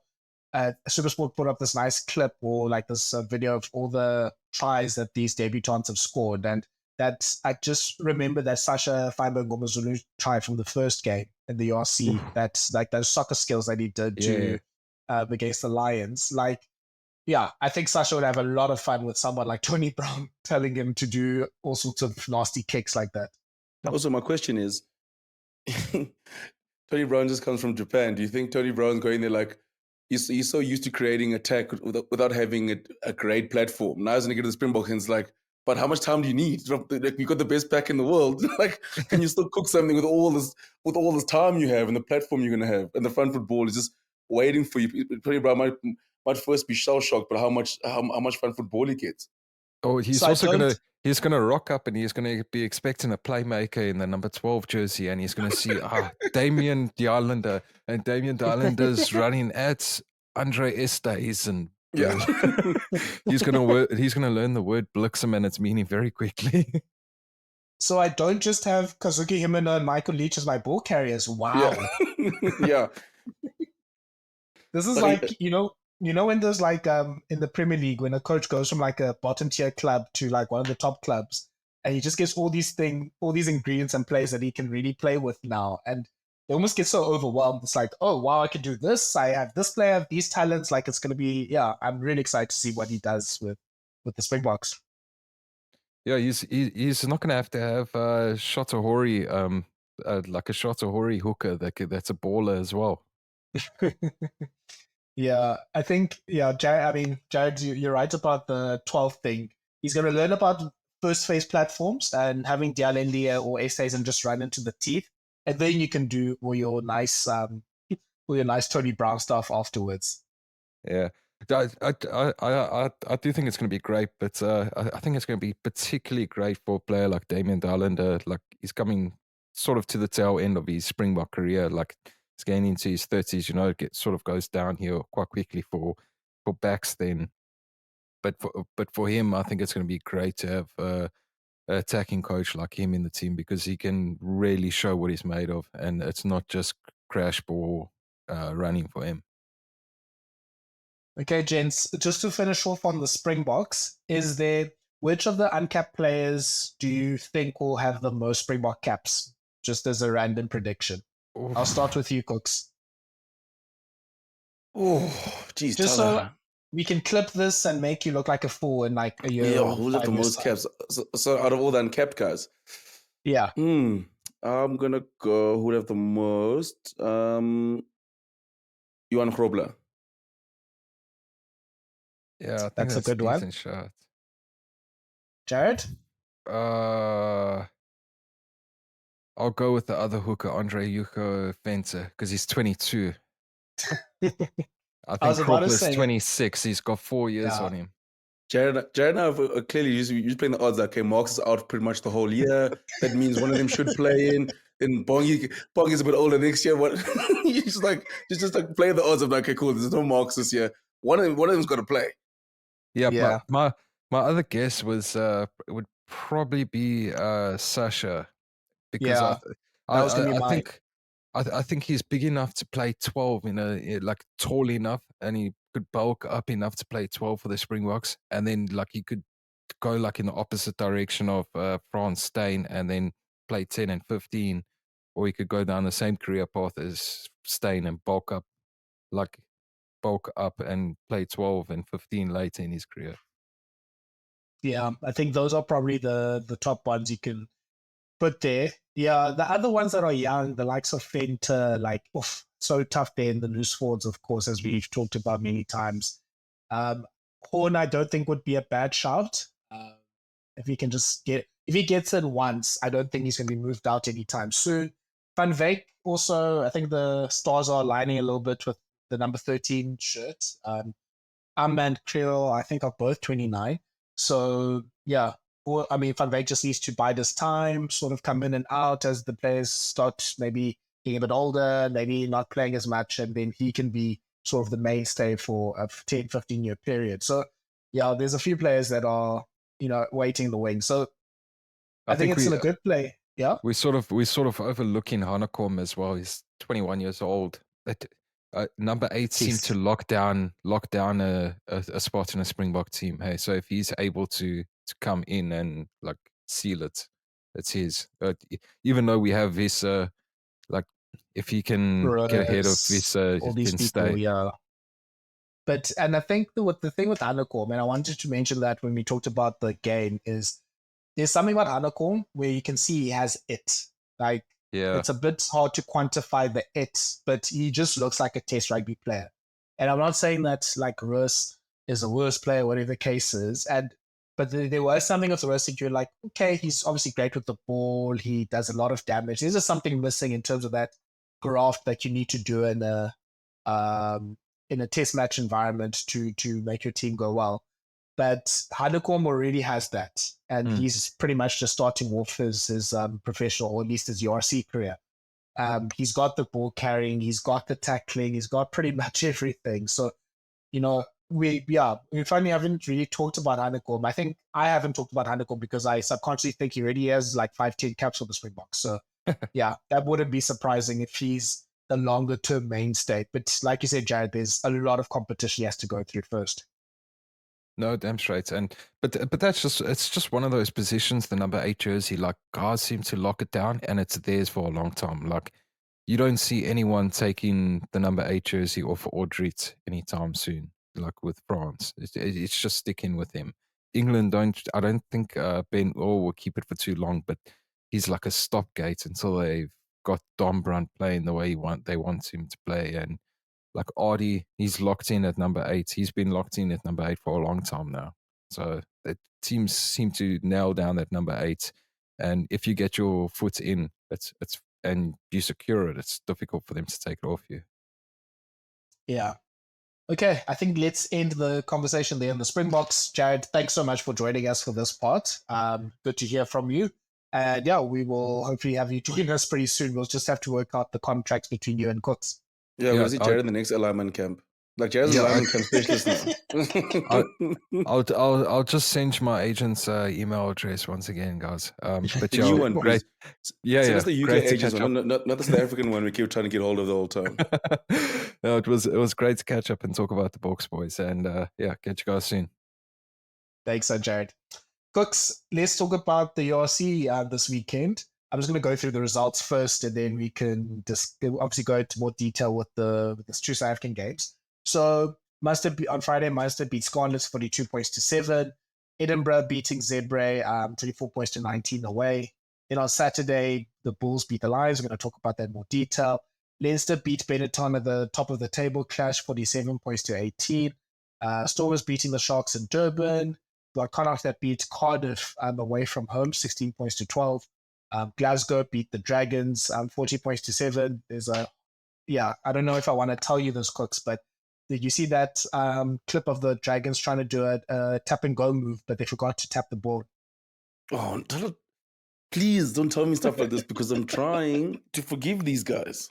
Supersport put up this nice clip or like this video of all the tries that these debutants have scored, and that's I just remember that Sasha Feinberg Ngomazulu try from the first game in the RC. That's like those soccer skills that he did to against the Lions. Like, yeah, I think Sasha would have a lot of fun with someone like Tony Brown telling him to do all sorts of nasty kicks like that. Also, my question is, Tony Brown just comes from Japan. Do you think Tony Brown's going there like he's so used to creating attack without having a great platform? Now he's going to get to the Springboks and it's like, but how much time do you need? Like, you got the best pack in the world. Like, can you still cook something with all this time you have and the platform you're going to have? And the front foot ball is just waiting for you. Tony Brown might first be shell shocked, but how much front foot ball he gets. Oh, he's gonna rock up and he's gonna be expecting a playmaker in the number 12 jersey, and he's gonna see Damien Dialander, and Damien Dialander's running at Andre Estes, and he's gonna learn the word bliksem and its meaning very quickly. So I don't just have Kazuki Himino and Michael Leach as my ball carriers. Wow. Yeah. This is like, you know when there's like in the Premier League when a coach goes from like a bottom tier club to like one of the top clubs, and he just gets all these ingredients and plays that he can really play with now, and they almost get so overwhelmed. It's like, oh wow, I can do this. I have this player, I have these talents. Like it's gonna be, I'm really excited to see what he does with the Springboks. Yeah, he's not gonna have Shotahori, like a Shotahori hooker that's a baller as well. Yeah, I think, Jared, you're right about the 12 thing. He's going to learn about first phase platforms and having Dialendia or essays and just run into the teeth. And then you can do all your nice Tony Brown stuff afterwards. Yeah. I do think it's going to be great, but I think it's going to be particularly great for a player like Damien Dialander. Like he's coming sort of to the tail end of his Springbok career. Like he's getting into his 30s, it sort of goes downhill quite quickly for backs then. But for him, I think it's going to be great to have an attacking coach like him in the team because he can really show what he's made of, and it's not just crash ball running for him. Okay, gents, just to finish off on the Springboks, which of the uncapped players do you think will have the most Springbok caps? Just as a random prediction. I'll start with you, Cooks. Oh, geez. Just so we can clip this and make you look like a fool in like a year. Yeah, who's got the most caps? So out of all the uncapped guys? Yeah. I'm going to go, who would have the most? Johan Grobler. Yeah, I think that's a good one. Shot. Jared? I'll go with the other hooker, Andre Yuko Fenter, because he's 22. I think Cropler's 26. He's got 4 years on him. Jared and I have clearly you're playing the odds. Okay, Marks is out pretty much the whole year. That means one of them should play in. Then Bongi's a bit older next year. What? you just play the odds of like, okay, cool. There's no Marks this year. One of them's got to play. Yeah. My other guess was it would probably be Sasha. Because I think he's big enough to play 12 like tall enough, and he could bulk up enough to play 12 for the Springboks, and then like he could go like in the opposite direction of Frans Steyn and then play 10 and 15, or he could go down the same career path as Steyn and bulk up and play 12 and 15 later in his career. Yeah, I think those are probably the top ones you can put there. Yeah, the other ones that are young, the likes of Fenter, like, so tough there in the loose forwards, of course, as we've talked about many times. Horn, I don't think would be a bad shout. If he can if he gets it once, I don't think he's going to be moved out anytime soon. Van Veek also, I think the stars are aligning a little bit with the number 13 shirt. And Creel, I think, are both 29. So, yeah. Van Veek just needs to bide his time, sort of come in and out as the players start maybe getting a bit older, maybe not playing as much, and then he can be sort of the mainstay for a 10, 15-year period. So, yeah, there's a few players that are, waiting in the wing. So, I think it's in a good play. Yeah. We're sort of overlooking Hanekom as well. He's 21 years old. Number 8 seemed to lock down a spot in a Springbok team. Hey, so if he's able to come in and like seal it, it's his. Even though we have this, if he can get ahead of this, all these can people, stay. Yeah. And I think the thing with Hanekom, and I wanted to mention that when we talked about the game, is there's something about Hanekom where you can see he has it. Like, it's a bit hard to quantify the it, but he just looks like a test rugby player. And I'm not saying that like Russ is a worse player, whatever the case is. But there was something with Russ that you're like, okay, he's obviously great with the ball. He does a lot of damage. There's just something missing in terms of that graft that you need to do in a test match environment to make your team go well. But Hanekom already has that, and he's pretty much just starting off his professional, or at least his URC career. He's got the ball carrying, he's got the tackling, he's got pretty much everything. So, we finally haven't really talked about Hanekom. I think I haven't talked about Hanekom because I subconsciously think he already has like 5-10 caps for the Springboks. So, yeah, that wouldn't be surprising if he's the longer term mainstay. But like you said, Jared, there's a lot of competition he has to go through first. No, damn straight. But it's just one of those positions, the number 8 jersey, like guys seem to lock it down and it's theirs for a long time. Like you don't see anyone taking the number 8 jersey off Audrit anytime soon, like with France. It's just sticking with him. England I don't think Ben Orr will keep it for too long, but he's like a stopgate until they've got Dom Brandt playing the way they want him to play. And like Artie, he's locked in at number 8. He's been locked in at number 8 for a long time now. So the teams seem to nail down that number 8. And if you get your foot in, it's and you secure it, it's difficult for them to take it off you. Yeah. Okay, I think let's end the conversation there on the Springboks. Jared, thanks so much for joining us for this part. Good to hear from you. And yeah, we will hopefully have you join us pretty soon. We'll just have to work out the contracts between you and Cooks. Yeah, we'll see Jared in the next alignment camp. Like Jared's alignment camp specialist now. I'll just send you my agent's email address once again, guys. But the new one, great. Yeah, send us the UK agent's one, not the South African one we keep trying to get hold of the whole time. No, it was great to catch up and talk about the Boks boys, and catch you guys soon. Thanks, Jared. Cooks, let's talk about the URC this weekend. I'm just going to go through the results first, and then we can obviously go into more detail with the two South African games. So on Friday, Munster beat Scarlets 42 points to 7. Edinburgh beating Zebre 24 points to 19 away. Then on Saturday, the Bulls beat the Lions. We're going to talk about that in more detail. Leinster beat Benetton at the top of the table clash 47 points to 18. Stormers beating the Sharks in Durban. Got Connacht that beat Cardiff away from home 16 points to 12. Glasgow beat the Dragons 40 points to 7. I don't know if I want to tell you this, Cooks, but did you see that clip of the Dragons trying to do a tap and go move, but they forgot to tap the ball? Oh, please don't tell me stuff like this because I'm trying to forgive these guys.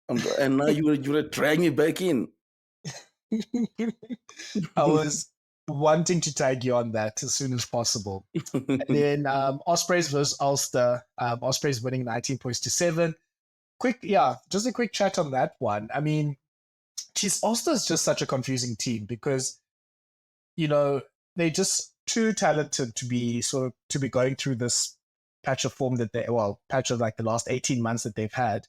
And now you're dragging me back in. I was wanting to tag you on that as soon as possible. And then Ospreys versus Ulster. Ospreys winning 19 points to 7. Just a quick chat on that one. I mean, Ulster is just such a confusing team because, they're just too talented to be going through this patch of form patch of like the last 18 months that they've had.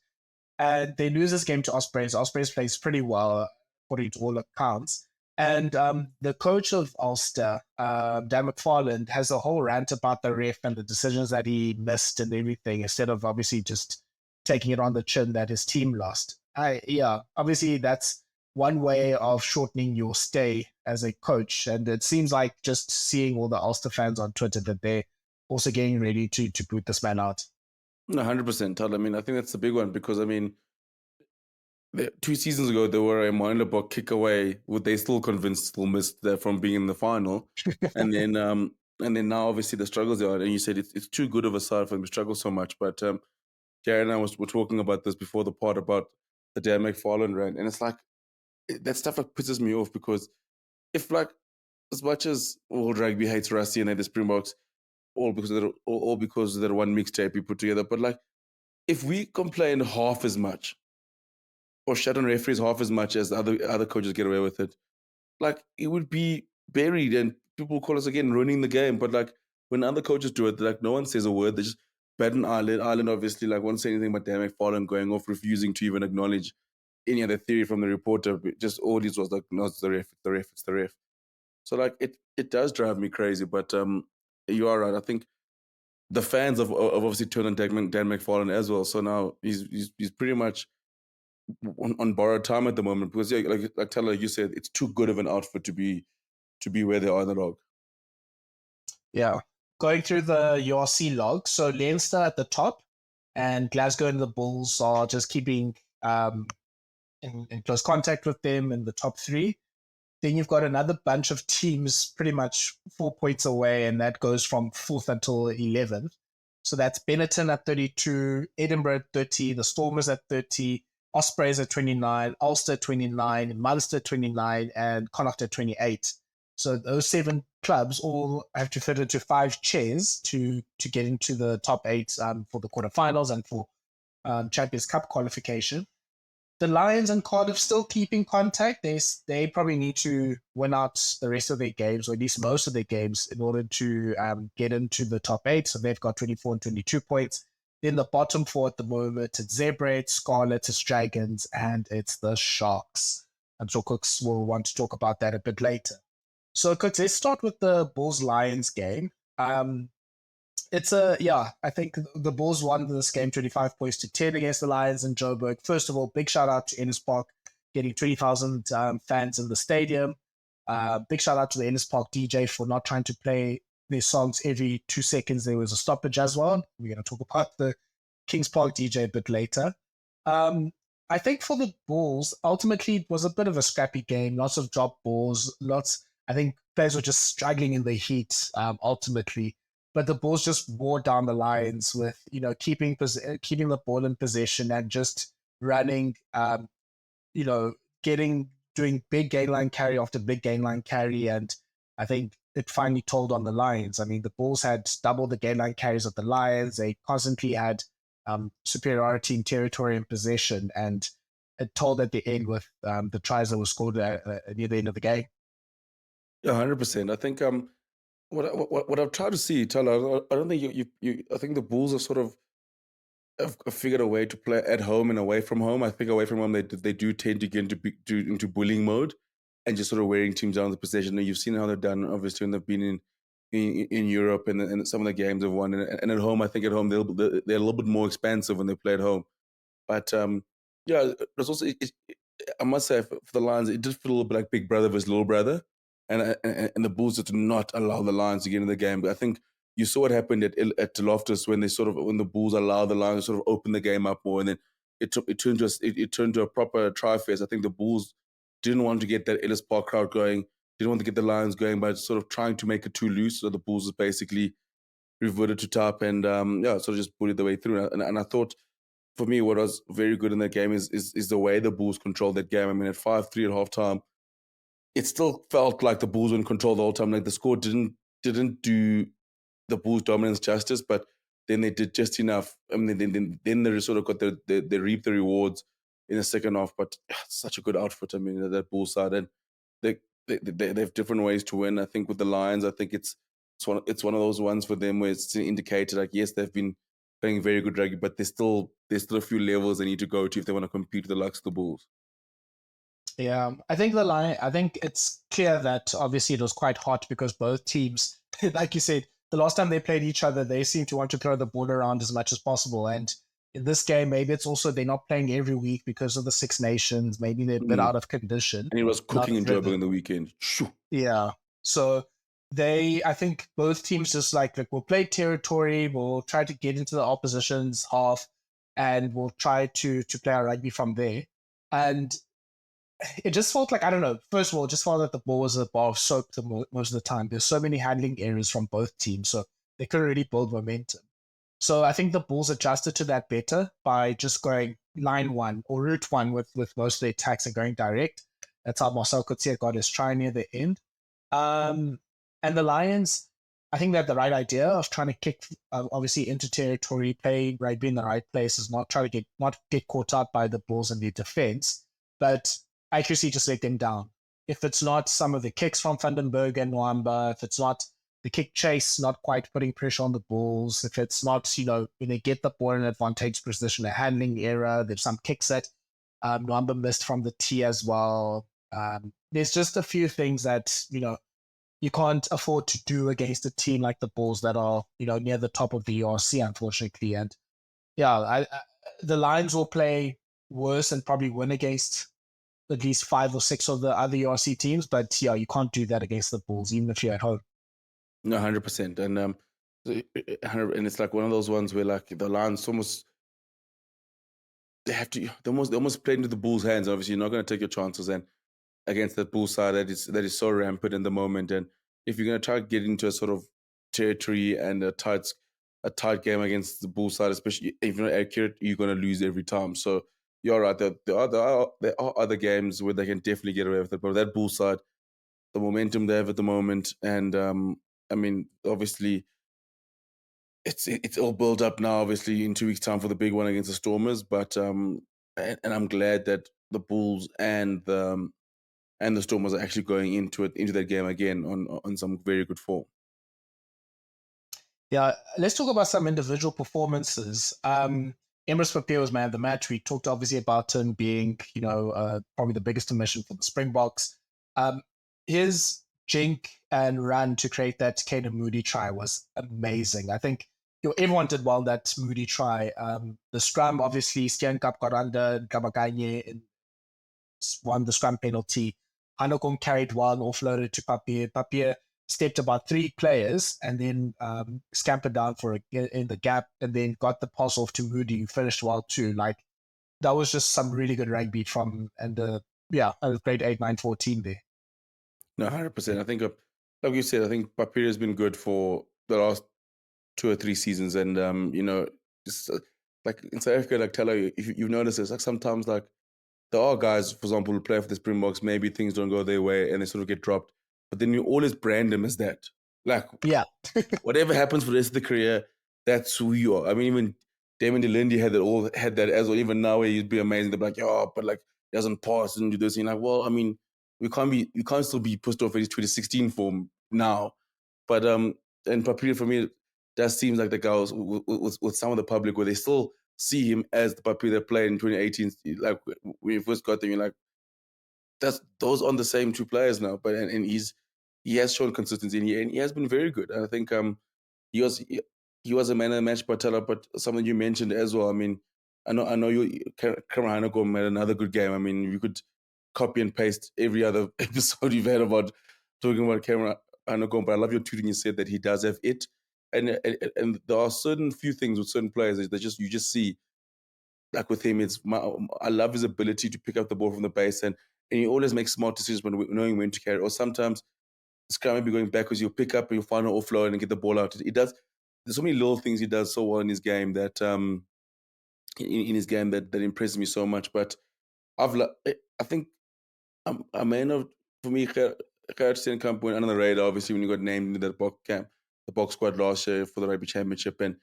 And they lose this game to Ospreys. Ospreys plays pretty well, according to all accounts. And the coach of Ulster, Dan McFarland, has a whole rant about the ref and the decisions that he missed and everything, instead of obviously just taking it on the chin that his team lost. Obviously that's one way of shortening your stay as a coach. And it seems like just seeing all the Ulster fans on Twitter that they're also getting ready to boot this man out. No, 100%. I mean, I think that's the big one because, I mean, 2 seasons ago, they were a Springbok kick away. Would they still convinced, still missed from being in the final? and then now, obviously, the struggles are. And you said it's too good of a side for them to struggle so much. But Jared and I were talking about this before the pod about the Dan McFarlane rant. And it's like, that stuff like pisses me off because if like, as much as world rugby hates Rusty and the Springboks, all because of that one mixtape we put together. But like, if we complain half as much or shut on referees half as much as other coaches get away with it, like it would be buried and people call us again ruining the game. But like when other coaches do it, like no one says a word. They just bat an eyelid. Ireland obviously like won't say anything about Dan McFarlane going off, refusing to even acknowledge any other theory from the reporter. Just all this was like, no, it's the ref, it's the ref. So like it does drive me crazy. But you are right. I think the fans of obviously turned on Dan McFarlane as well. So now he's pretty much on borrowed time at the moment because like Tyler, you said, it's too good of an outfit to be where they are in the log. Yeah. Going through the URC log, so Leinster at the top and Glasgow and the Bulls are just keeping in close contact with them in the top 3. Then you've got another bunch of teams pretty much 4 points away, and that goes from 4th until 11th. So that's Benetton at 32, Edinburgh at 30, the Stormers at 30, Ospreys at 29, Ulster at 29, Munster at 29, and Connacht at 28. So those 7 clubs all have to fit into 5 chairs to get into the top 8 for the quarterfinals and for Champions Cup qualification. The Lions and Cardiff still keeping contact. They probably need to win out the rest of their games, or at least most of their games, in order to get into the top 8. So they've got 24 and 22 points. Then the bottom 4 at the moment, it's Zebra, it's Scarlet, it's Dragons, and it's the Sharks. I'm sure Cooks will want to talk about that a bit later. So Cooks, let's start with the Bulls-Lions game. I think the Bulls won this game 25 points to 10 against the Lions in Joburg. First of all, big shout out to Ennis Park, getting 20,000 fans in the stadium. Big shout out to the Ennis Park DJ for not trying to play their songs every 2 seconds. There was a stoppage as well. We're going to talk about the Kings Park DJ a bit later. I think for the Bulls, ultimately it was a bit of a scrappy game. Lots of drop balls. I think players were just struggling in the heat ultimately. But the Bulls just wore down the Lions with, keeping the ball in possession and just running, doing big gain line carry after big gain line carry. And I think it finally told on the Lions. I mean, the Bulls had double the gain line carries of the Lions. They constantly had superiority in territory and possession. And it told at the end with the tries that were scored near the end of the game. Yeah, 100%. I think what I've tried to see, Tyler, I don't think you I think the Bulls are sort of have figured a way to play at home and away from home. I think away from home they do tend to get into bullying mode and just sort of wearing teams down the possession. And you've seen how they've done, obviously, when they've been in Europe and some of the games have won. And at home, I think at home they're a little bit more expansive when they play at home. But there's also I must say for the Lions, it did feel a little bit like Big Brother versus Little Brother. And the Bulls did not allow the Lions to get in the game. But I think you saw what happened at Loftus when when the Bulls allowed the Lions to sort of open the game up more, and then it turned to a proper try fest. I think the Bulls didn't want to get that Ellis Park crowd going, didn't want to get the Lions going by sort of trying to make it too loose. So the Bulls basically reverted to top and sort of just bullied the way through. And I thought, for me, what was very good in that game is the way the Bulls controlled that game. I mean, at 5-3 at halftime, it still felt like the Bulls were in control the whole time. Like the score didn't do the Bulls' dominance justice, but then they did just enough. I mean, then they sort of got they reaped the rewards in the second half. But such a good outfit. I mean, that Bulls side, and they have different ways to win. I think with the Lions, I think it's one of those ones for them where it's indicated like, yes, they've been playing very good rugby, but there's still a few levels they need to go to if they want to compete with the likes of the Bulls. Yeah, I think it's clear that obviously it was quite hot because both teams, like you said, the last time they played each other, they seemed to want to throw the ball around as much as possible. And in this game, maybe it's also they're not playing every week because of the Six Nations. Maybe they're a bit out of condition. And he was and out cooking of in Joburg rhythm. in the weekend. Shoo. Yeah. So I think both teams just like we'll play territory, we'll try to get into the opposition's half, and we'll try to play our rugby from there. And it just felt like, I don't know, first of all, it just felt like the ball was a bar of soap most of the time. There's so many handling errors from both teams, so they couldn't really build momentum. So I think the Bulls adjusted to that better by just going line one or route one with most of the attacks and going direct. That's how Marcel Coetzee got his try near the end. And the Lions, I think they had the right idea of trying to kick, obviously, into territory, play rugby in the right places, not get caught out by the Bulls in their defense, but accuracy just let them down. If it's not some of the kicks from Vandenberg and Nwamba, if it's not the kick chase, not quite putting pressure on the Bulls, if it's not, when they get the ball in an advantageous position, a handling error, there's some kicks that Nwamba missed from the tee as well. There's just a few things that, you can't afford to do against a team like the Bulls that are, near the top of the ERC, unfortunately. And yeah, the Lions will play worse and probably win against at least 5 or 6 of the other ERC teams. But yeah, you can't do that against the Bulls, even if you're at home. No, 100%. And it's like one of those ones where like the Lions almost they almost play into the Bulls' hands. Obviously, you're not going to take your chances and against that Bulls side that is so rampant in the moment. And if you're going to try to get into a sort of territory and a tight game against the Bulls side, especially if you're not accurate, you're going to lose every time. So you're right. There are other games where they can definitely get away with it, but that Bulls side, the momentum they have at the moment, and I mean, obviously, it's all built up now. Obviously, in 2 weeks' time for the big one against the Stormers, but and I'm glad that the Bulls and the Stormers are actually going into that game again on some very good form. Yeah, let's talk about some individual performances. Emrys Papier was man of the match. We talked obviously about him being, probably the biggest omission for the Springboks. His jink and run to create that Caden Moody try was amazing. I think everyone did well that Moody try. The scrum, obviously, Steenkamp got under, Gabaganye won the scrum penalty. Hanekom carried one, offloaded to Papier. Papier stepped about 3 players and then scampered down in the gap and then got the pass off to Moody, who finished well too. Like, that was just some really good rugby from, grade 8, 9, 14 there. No, 100%. I think, like you said, I think Papier has been good for the last 2 or 3 seasons. And, just like in South Africa, like Tella, if you've noticed this, like sometimes like there are guys, for example, who play for the Springboks, maybe things don't go their way and they sort of get dropped. But then you always brand them as that. Like, yeah, whatever happens for the rest of the career, that's who you are. I mean, even Damon DeLindy had that as well. Even now, he'd be amazing. They're like, oh, but like, he doesn't pass and do this. And you're like, well, I mean, you can't still be pissed off at his 2016 form now. But and Papier for me, that seems like the guy with some of the public where they still see him as the Papier they played in 2018. Like when you first got there, you're like, those on the same 2 players now. But and he has shown consistency and he has been very good. And I think he was a man of the match, Patella, but something you mentioned as well. I mean, I know you Cameron Hanekom had another good game. I mean, you could copy and paste every other episode you've had about talking about Cameron Hanekom, but I love your tweet when you said that he does have it. And there are certain few things with certain players that you just see, like with him, I love his ability to pick up the ball from the base and he always makes smart decisions knowing when to carry. Or sometimes scrum maybe going backwards, you'll pick up and you'll find an offload and get the ball out. He does. There's so many little things he does so well in his game that in his game that impresses me so much. But I think a man of, for me, Gerard Steenkamp went under the radar. Obviously, when he got named into the Box squad last year for the Rugby Championship, and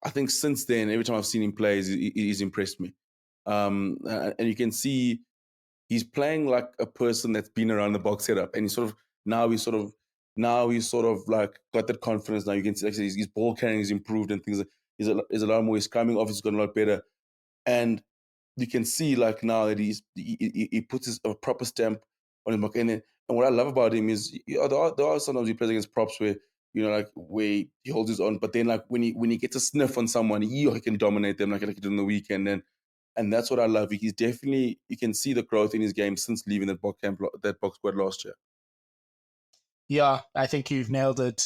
I think since then, every time I've seen him play, he's impressed me. And you can see he's playing like a person that's been around the box setup, and he's sort of like got that confidence. Now you can see actually his ball carrying is improved and things. He's a lot more. His coming off has gotten a lot better, and you can see like now that he puts a proper stamp on his mark. And what I love about him is there are sometimes he plays against props where like where he holds his own. But then like when he gets a sniff on someone, he can dominate them like he did on the weekend. And that's what I love. He's definitely, you can see the growth in his game since leaving that box squad last year. Yeah, I think you've nailed it.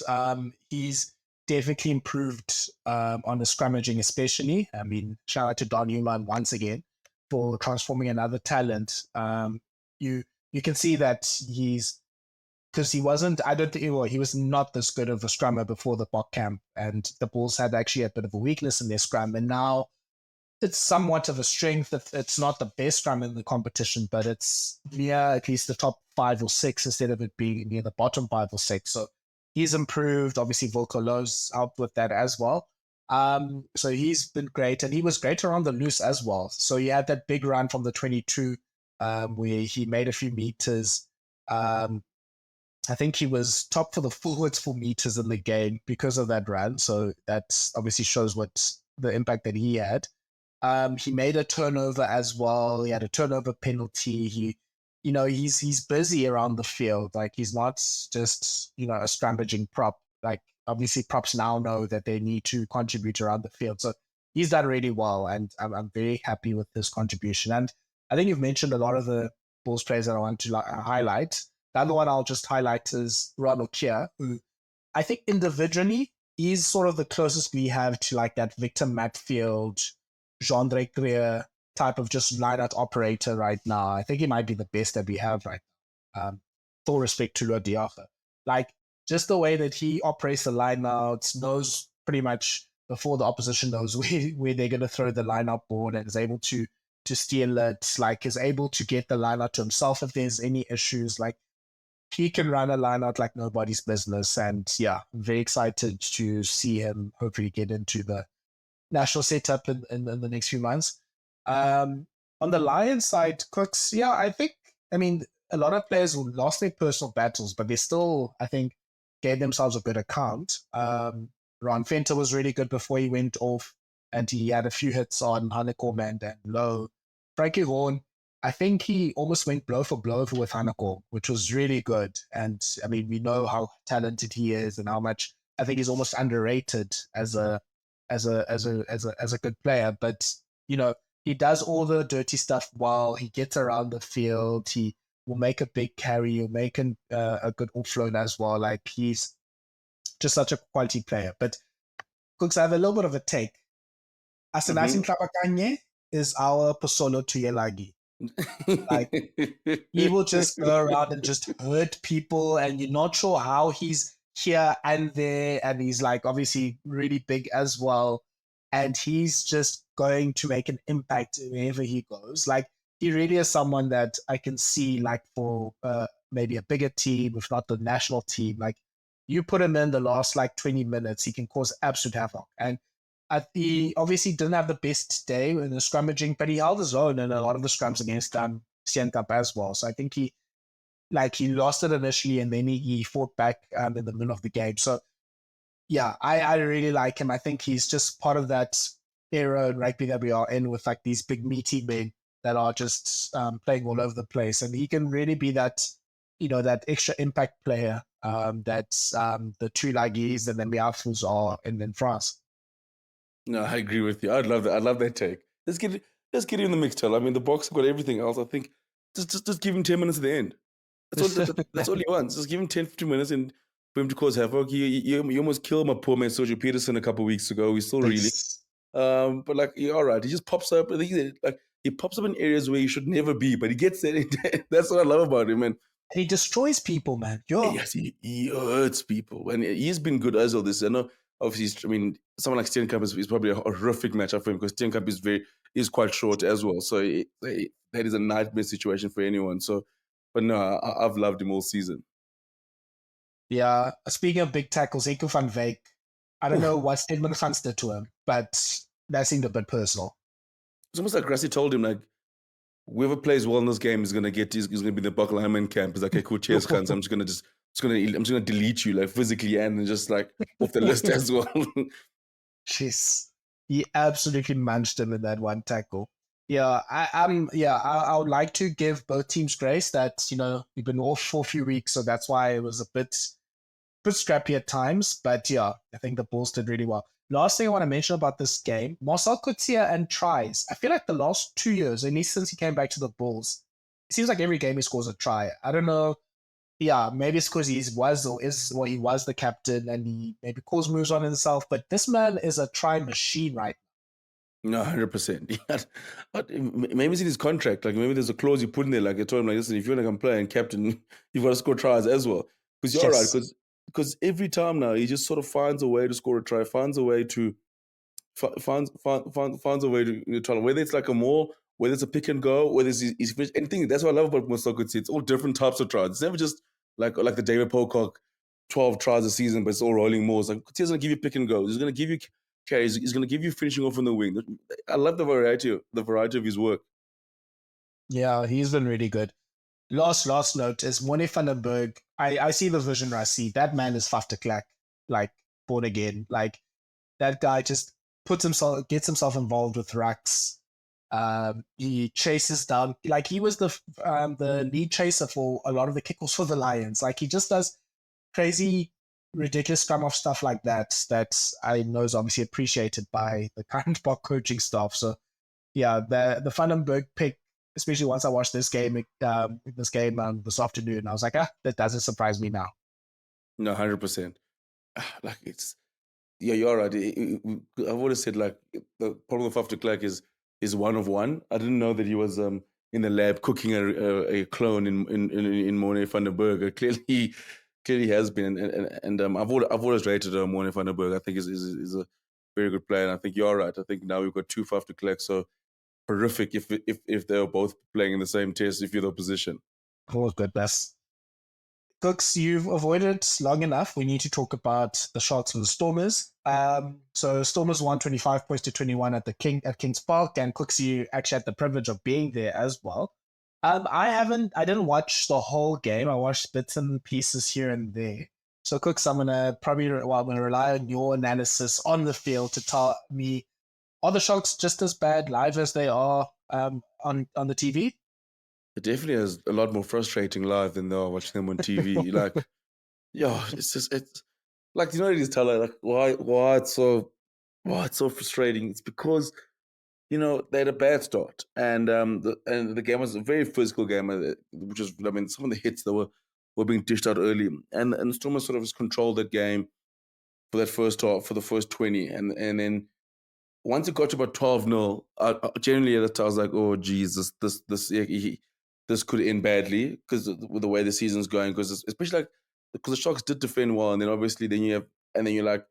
He's definitely improved on the scrummaging, especially. I mean, shout out to Don Newman once again for transforming another talent. You can see that because he wasn't, I don't think, he was not this good of a scrummer before the Bok camp, and the Bulls had actually a bit of a weakness in their scrum, and now it's somewhat of a strength. It's not the best scrum in the competition, but it's near at least the top 5 or 6 instead of it being near the bottom 5 or 6. So he's improved. Obviously, Volko Lowe's helped with that as well. So he's been great, and he was great around the loose as well. So he had that big run from the 22 where he made a few meters. I think he was top for the forwards for meters in the game because of that run. So that obviously shows what the impact that he had. He made a turnover as well. He had a turnover penalty. He's busy around the field. Like, he's not just, a scrummaging prop. Like, obviously props now know that they need to contribute around the field. So he's done really well, and I'm very happy with his contribution. And I think you've mentioned a lot of the Bulls players that I want to highlight. The other one I'll just highlight is Ronald Kier, who I think individually he's sort of the closest we have to like that Victor Matfield, Jean-Andre Greer type of just line-out operator right now. I think he might be the best that we have right now. Full respect to Lua Diafa. Like, just the way that he operates the line-outs, knows pretty much before the opposition knows where they're going to throw the line-out board, and is able to steal it, like is able to get the line-out to himself if there's any issues. Like, he can run a line-out like nobody's business. And yeah, I'm very excited to see him hopefully get into the national setup in the next few months. On the Lions side, Cooks, yeah, I mean, a lot of players who lost their personal battles, but they still, I think, gave themselves a good account. Ron Fenter was really good before he went off, and he had a few hits on Hanekom and Low. Frankie Horn, I think he almost went blow for blow with Hanekom, which was really good. And I mean, we know how talented he is and how much I think he's almost underrated as a good player. But he does all the dirty stuff while he gets around the field. He will make a big carry. He'll make a good offload as well. Like, he's just such a quality player. But Cooks, I have a little bit of a take. Asanasin Trapakanye is our Posolo Tuyelagi. Like, he will just go around and just hurt people, and you're not sure how he's here and there, and he's like obviously really big as well, and he's just going to make an impact wherever he goes. Like, he really is someone that I can see, like, for maybe a bigger team, if not the national team. Like, you put him in the last like 20 minutes, he can cause absolute havoc. And he obviously didn't have the best day in the scrummaging, but he held his own in a lot of the scrums against Sien Cup as well. So I think he lost it initially, and then he fought back in the middle of the game. So yeah, I really like him. I think he's just part of that era in rugby that we are in, with like these big meaty men that are just playing all over the place. And he can really be that, that extra impact player that the two Lagis and then the Alphas are in France. No, I agree with you. I'd love that. I love that take. Let's get him in the mix, tell. I mean, the box have got everything else. I think just give him 10 minutes at the end. That's all he wants. Just give him 10, 15 minutes and for him to cause havoc. You almost killed my poor man Sergio Peterson a couple of weeks ago. He's still reeling. But like, you're all right. He just pops up. He pops up in areas where he should never be, but he gets there. That's what I love about him, man. And he destroys people, man. Yes, he hurts people. And he's been good as well this. I know, obviously, I mean, someone like Steenkamp is probably a horrific matchup for him, because Steenkamp is quite short as well. So that is a nightmare situation for anyone. So, but no, I've loved him all season. Yeah. Speaking of big tackles, Eko van Wyk, I don't know what Stedman Gans did to him, but that seemed a bit personal. It's almost like Grassy told him, like, whoever plays well in this game is gonna be in the Allignment camp. He's like, okay, cool, cheers, Gans. I'm just gonna delete you, like, physically and just like off the list as well. Jeez, he absolutely munched him in that one tackle. Yeah, I would like to give both teams grace that we've been off for a few weeks, so that's why it was a bit bit scrappy at times, but yeah, I think the Bulls did really well. Last thing I want to mention about this game, Marcel Coetzee and tries. I feel like the last 2 years, at least since he came back to the Bulls, it seems like every game he scores a try. I don't know. Yeah, maybe it's because he was the captain and he maybe calls moves on himself. But this man is a try machine, right? No, 100%. Maybe it's in his contract. Like maybe there's a clause you put in there. Like I told him, like, listen, if you're like a player and captain, you've got to score tries as well. Because you're right. Yes. Because every time now he just sort of finds a way to score a try, finds a way to finds a way to try. Whether it's like a maul, whether it's a pick and go, whether it's he's finished anything. That's what I love about Mosoko. It's all different types of tries. It's never just like the David Pocock 12 tries a season, but it's all rolling malls. Like he's gonna give you pick and go. He's gonna give you carries. He's gonna give you finishing off on the wing. I love the variety of his work. Yeah, he's been really good. Last note is Mone van den Berg. I see the vision I see. That man is Fafterklak, like born again. Like that guy just gets himself involved with racks. He chases down, like he was the lead chaser for a lot of the kickoffs for the Lions. Like he just does crazy, ridiculous scrum off stuff like that. That I know is obviously appreciated by the current Bok coaching staff. So yeah, the Van den Berg pick, especially once I watched this game this afternoon, I was like, that doesn't surprise me now. No, 100%. Like it's yeah, you're right. I've always said like the problem with Fafterklak is one of one. I didn't know that he was in the lab cooking a clone in Mone van den Berg. Clearly has been, and I've always rated Mone van den Berg. I think is a very good player. And I think you're right. I think now we've got two Fafterklak, so horrific if they were both playing in the same test if you're the opposition. Oh goodness. Cooks, you've avoided long enough. We need to talk about the Sharks and the Stormers. So Stormers won 25 points to 21 at Kings Park, and Cooks, you actually had the privilege of being there as well. I didn't watch the whole game. I watched bits and pieces here and there. So Cooks, I'm gonna rely on your analysis on the field to tell me, are the Sharks just as bad live as they are on the TV? It definitely is a lot more frustrating live than they are watching them on TV. Like, yeah, it's like, you know, you just tell her like why it's so frustrating. It's because they had a bad start, and the game was a very physical game, which is, I mean, some of the hits that were being dished out early, and the Stormers sort of just controlled that game for that first half, for the first 20, and then once it got to about 12-0, generally at the time I was like, oh Jesus, this could end badly because with the way the season's going, because especially like because the Sharks did defend well, and then obviously you're like,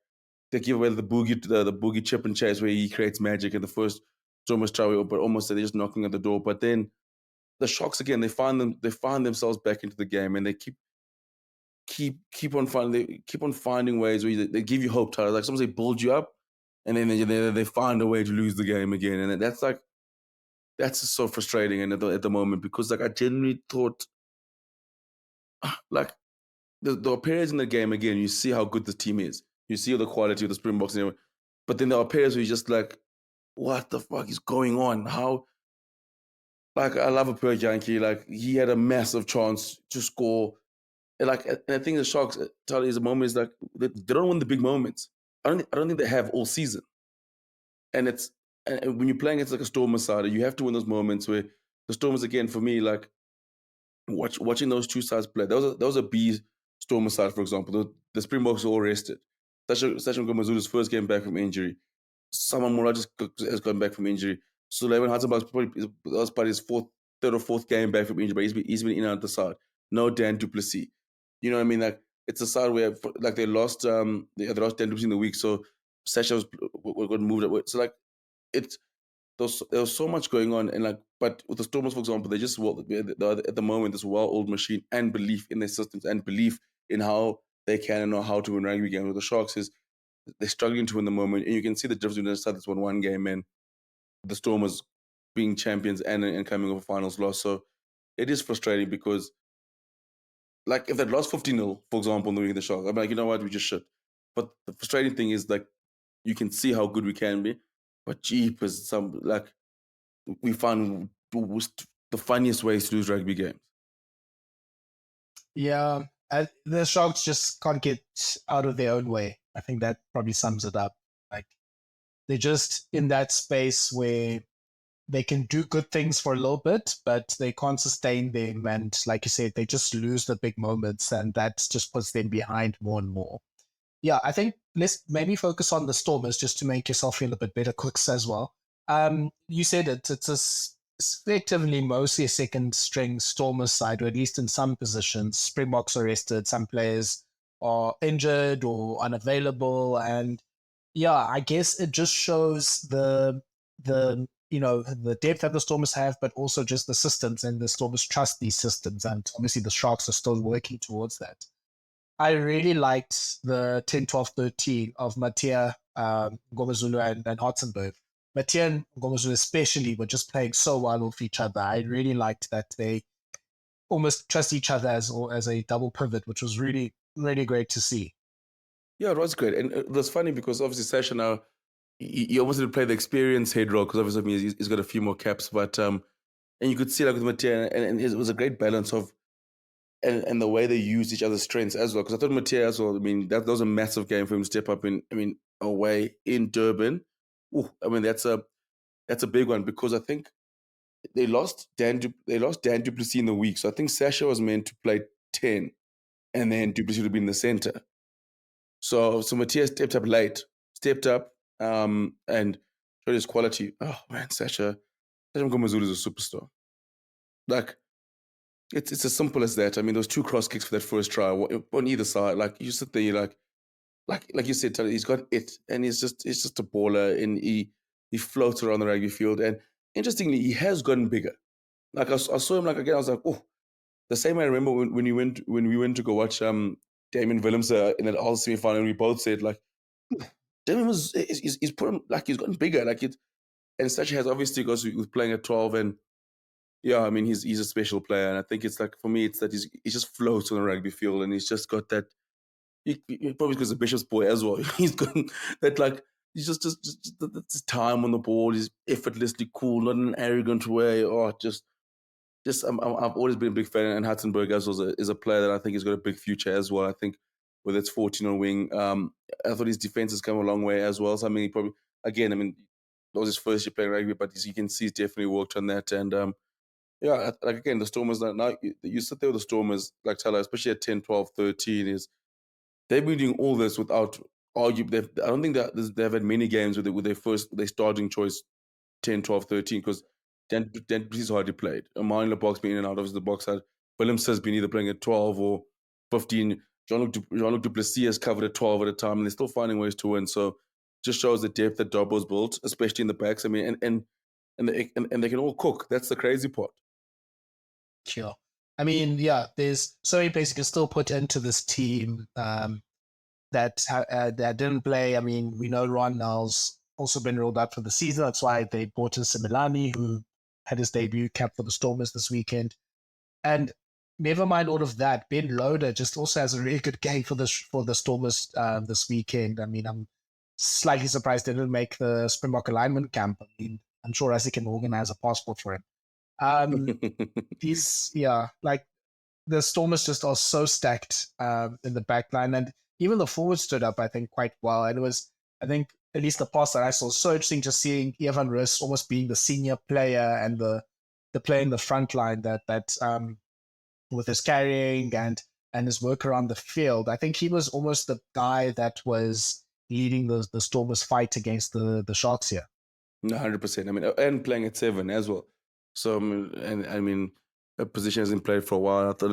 they give away the boogie chip and chase where he creates magic in the first Stormers try, but almost they're just knocking at the door. But then the Sharks again, they find themselves back into the game, and they keep on finding ways where they give you hope, Tyler. Like sometimes they build you up, and then they find a way to lose the game again, and that's just so frustrating. And at the moment, because like I genuinely thought, like the appearance in the game again, you see how good this team is, you see the quality of the Springboks, and everything. But then there are periods where you're just like, what the fuck is going on? How? Like I love a Per Yankee. Like he had a massive chance to score. And I think the Sharks, Charlie, is a moment is like they don't win the big moments. I don't think they have all season. And when you're playing against like a Stormers side, you have to win those moments where the Stormers again for me like watching those two sides play. That was a B Stormers side, for example. The Springboks are all rested. Sachin Ngomazulu's first game back from injury. Someone more just has gone back from injury. So Levin Hatzenbach's probably his third or fourth game back from injury, but he's been in and out the side. No Dan Duplessis. You know what I mean? Like it's a side where like they lost Dan Duplessis in the week, so Sasha got moved away. So like there was so much going on, and like, but with the Stormers, for example, they just at the moment this well-oiled machine and belief in their systems and belief in how they can and know how to win rugby games. With the Sharks is they're struggling to win the moment, and you can see the difference between the side that's won one game and the Stormers being champions and coming off a finals loss. So it is frustrating because, like, if they'd lost 15-0, for example, in the week of the Sharks, I'm like, you know what, we just should. But the frustrating thing is, like, you can see how good we can be, but jeepers, we find the funniest ways to lose rugby games. Yeah, The Sharks just can't get out of their own way. I think that probably sums it up. Like they're just in that space where they can do good things for a little bit, but they can't sustain them. And like you said, they just lose the big moments, and that just puts them behind more and more. Yeah, I think let's maybe focus on the Stormers just to make yourself feel a bit better, Cooks, as well. You said it. It's effectively mostly a second string Stormers side, or at least in some positions. Springboks are rested, some players are injured or unavailable, and yeah, I guess it just shows the depth that the Stormers have, but also just the systems, and the Stormers trust these systems, and obviously the Sharks are still working towards that. I really liked the 10, 12, 13 of Matia, Ngomazulu, and Hotzenberg. Matia and Ngomazulu especially were just playing so well with each other. I really liked that they almost trust each other as a double pivot, which was really, really great to see. Yeah, it was great. And it was funny because obviously Sasha now, he almost didn't play the experience head role because obviously he's got a few more caps. But and you could see like with Matia, and it was a great balance of and the way they used each other's strengths as well. Because I thought Matia as well, I mean, that was a massive game for him to step up in, away in Durban. Ooh, I mean, that's a big one because I think they lost Dan Du Plessis in the week. So I think Sasha was meant to play 10 and then Du Plessis would be in the center. So Matthias stepped up and showed his quality. Oh man, Sasha Mngomezulu is a superstar. Like it's as simple as that. I mean, those two cross kicks for that first try on either side. Like you sit there, you're like you said, Tali, he's got it, and he's just a baller, and he floats around the rugby field. And interestingly, he has gotten bigger. Like I saw him like again, I was like, oh, the same I remember when we went to go watch Damien Willems in that all semi-final, and we both said like, Damien he's put him like he's gotten bigger, like it, and such has obviously goes with playing at 12, and yeah, I mean he's a special player, and I think it's like for me it's that he just floats on the rugby field, and he's just got that. He probably because the Bishop's boy as well. He's got that like he's just that's time on the ball. He's effortlessly cool, not in an arrogant way, or just. I've always been a big fan, and Hatzenberg as well is a player that I think has got a big future as well. I think with its 14 on wing, I thought his defense has come a long way as well. So I mean, he probably again, I mean, that was his first year playing rugby, but you can see he's definitely worked on that. And yeah, like again, the Stormers now you sit there with the Stormers, like Tyler, especially at 10, 12, 13, is they've been doing all this without arguing. I don't think that they've had many games with their starting choice 10, 12, 13, because Dan is hardly played. Amani Lebox being in and out of the box side. Williams has been either playing at 12 or 15. Jean-Luc Du Plessis has covered at 12 at a time, and they're still finding ways to win. So just shows the depth that Dobbo's built, especially in the backs. I mean, and they can all cook. That's the crazy part. Sure. I mean, yeah, there's so many players you can still put into this team that didn't play. I mean, we know Ron Nell's also been rolled out for the season. That's why they brought in Similani, who had his debut cap for the Stormers this weekend. And never mind all of that, Ben Loader just also has a really good game for the Stormers this weekend. I mean, I'm slightly surprised they didn't make the Springbok alignment camp. I mean, I'm sure Rassie can organize a passport for him. Like the Stormers just are so stacked in the back line, and even the forwards stood up, I think, quite well. And it was, I think, at least the pass that I saw, so interesting just seeing Evan Rus almost being the senior player and the player in the front line that with his carrying and his work around the field. I think he was almost the guy that was leading the Stormers fight against the Sharks here. 100%. I mean, and playing at 7 as well. So, I mean, a position hasn't played for a while. I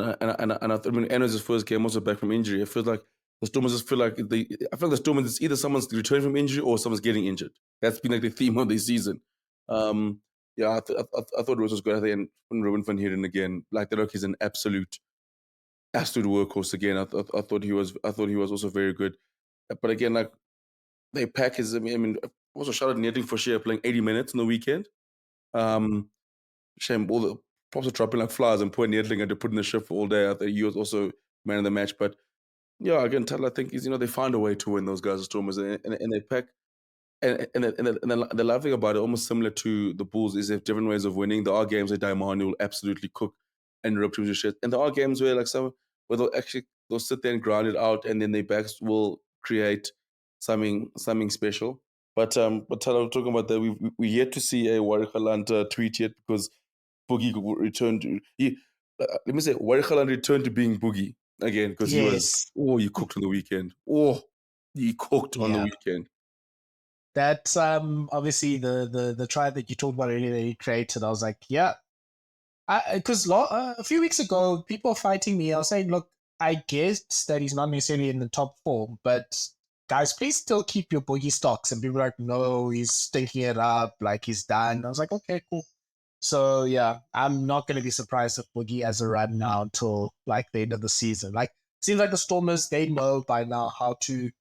mean, Enno's first game also back from injury. I feel like the Stormers just feel like the Stormers, it's either someone's returning from injury or someone's getting injured. That's been like the theme of the season. Yeah, I thought Rose was good. I think Ruben van Heeren again, like the look, he's an absolute workhorse again. I thought he was also very good. But again, like they pack his. I mean, also shout out Neting for sure playing 80 minutes on the weekend. Shame all the props are dropping like flies, and poor Needling had to put in the shift for all day. I think he was also man of the match. But yeah, again, I think is they find a way to win, those guys, the Stormers, and they pack. And the lovely thing about it, almost similar to the Bulls, is they have different ways of winning. There are games where Daimani will absolutely cook and rip teams to shit, and there are games where like some where they'll actually they'll sit there and grind it out, and then their backs will create something special. But Tyler, talking about that, we yet to see a Warikaland tweet yet, because Boogie returned to let me say Warikaland returned to being Boogie again, because he cooked on the weekend. He cooked on the weekend. That's obviously the try that you talked about earlier that he created. I was like, yeah, because a few weeks ago, people were fighting me. I was saying, look, I guess that he's not necessarily in the top form, but guys, please still keep your Boogie stocks. And people were like, no, he's stinking it up, like he's done. I was like, okay, cool. So yeah, I'm not going to be surprised if Boogie has a run now until like the end of the season. Like, seems like the Stormers, they know by now how to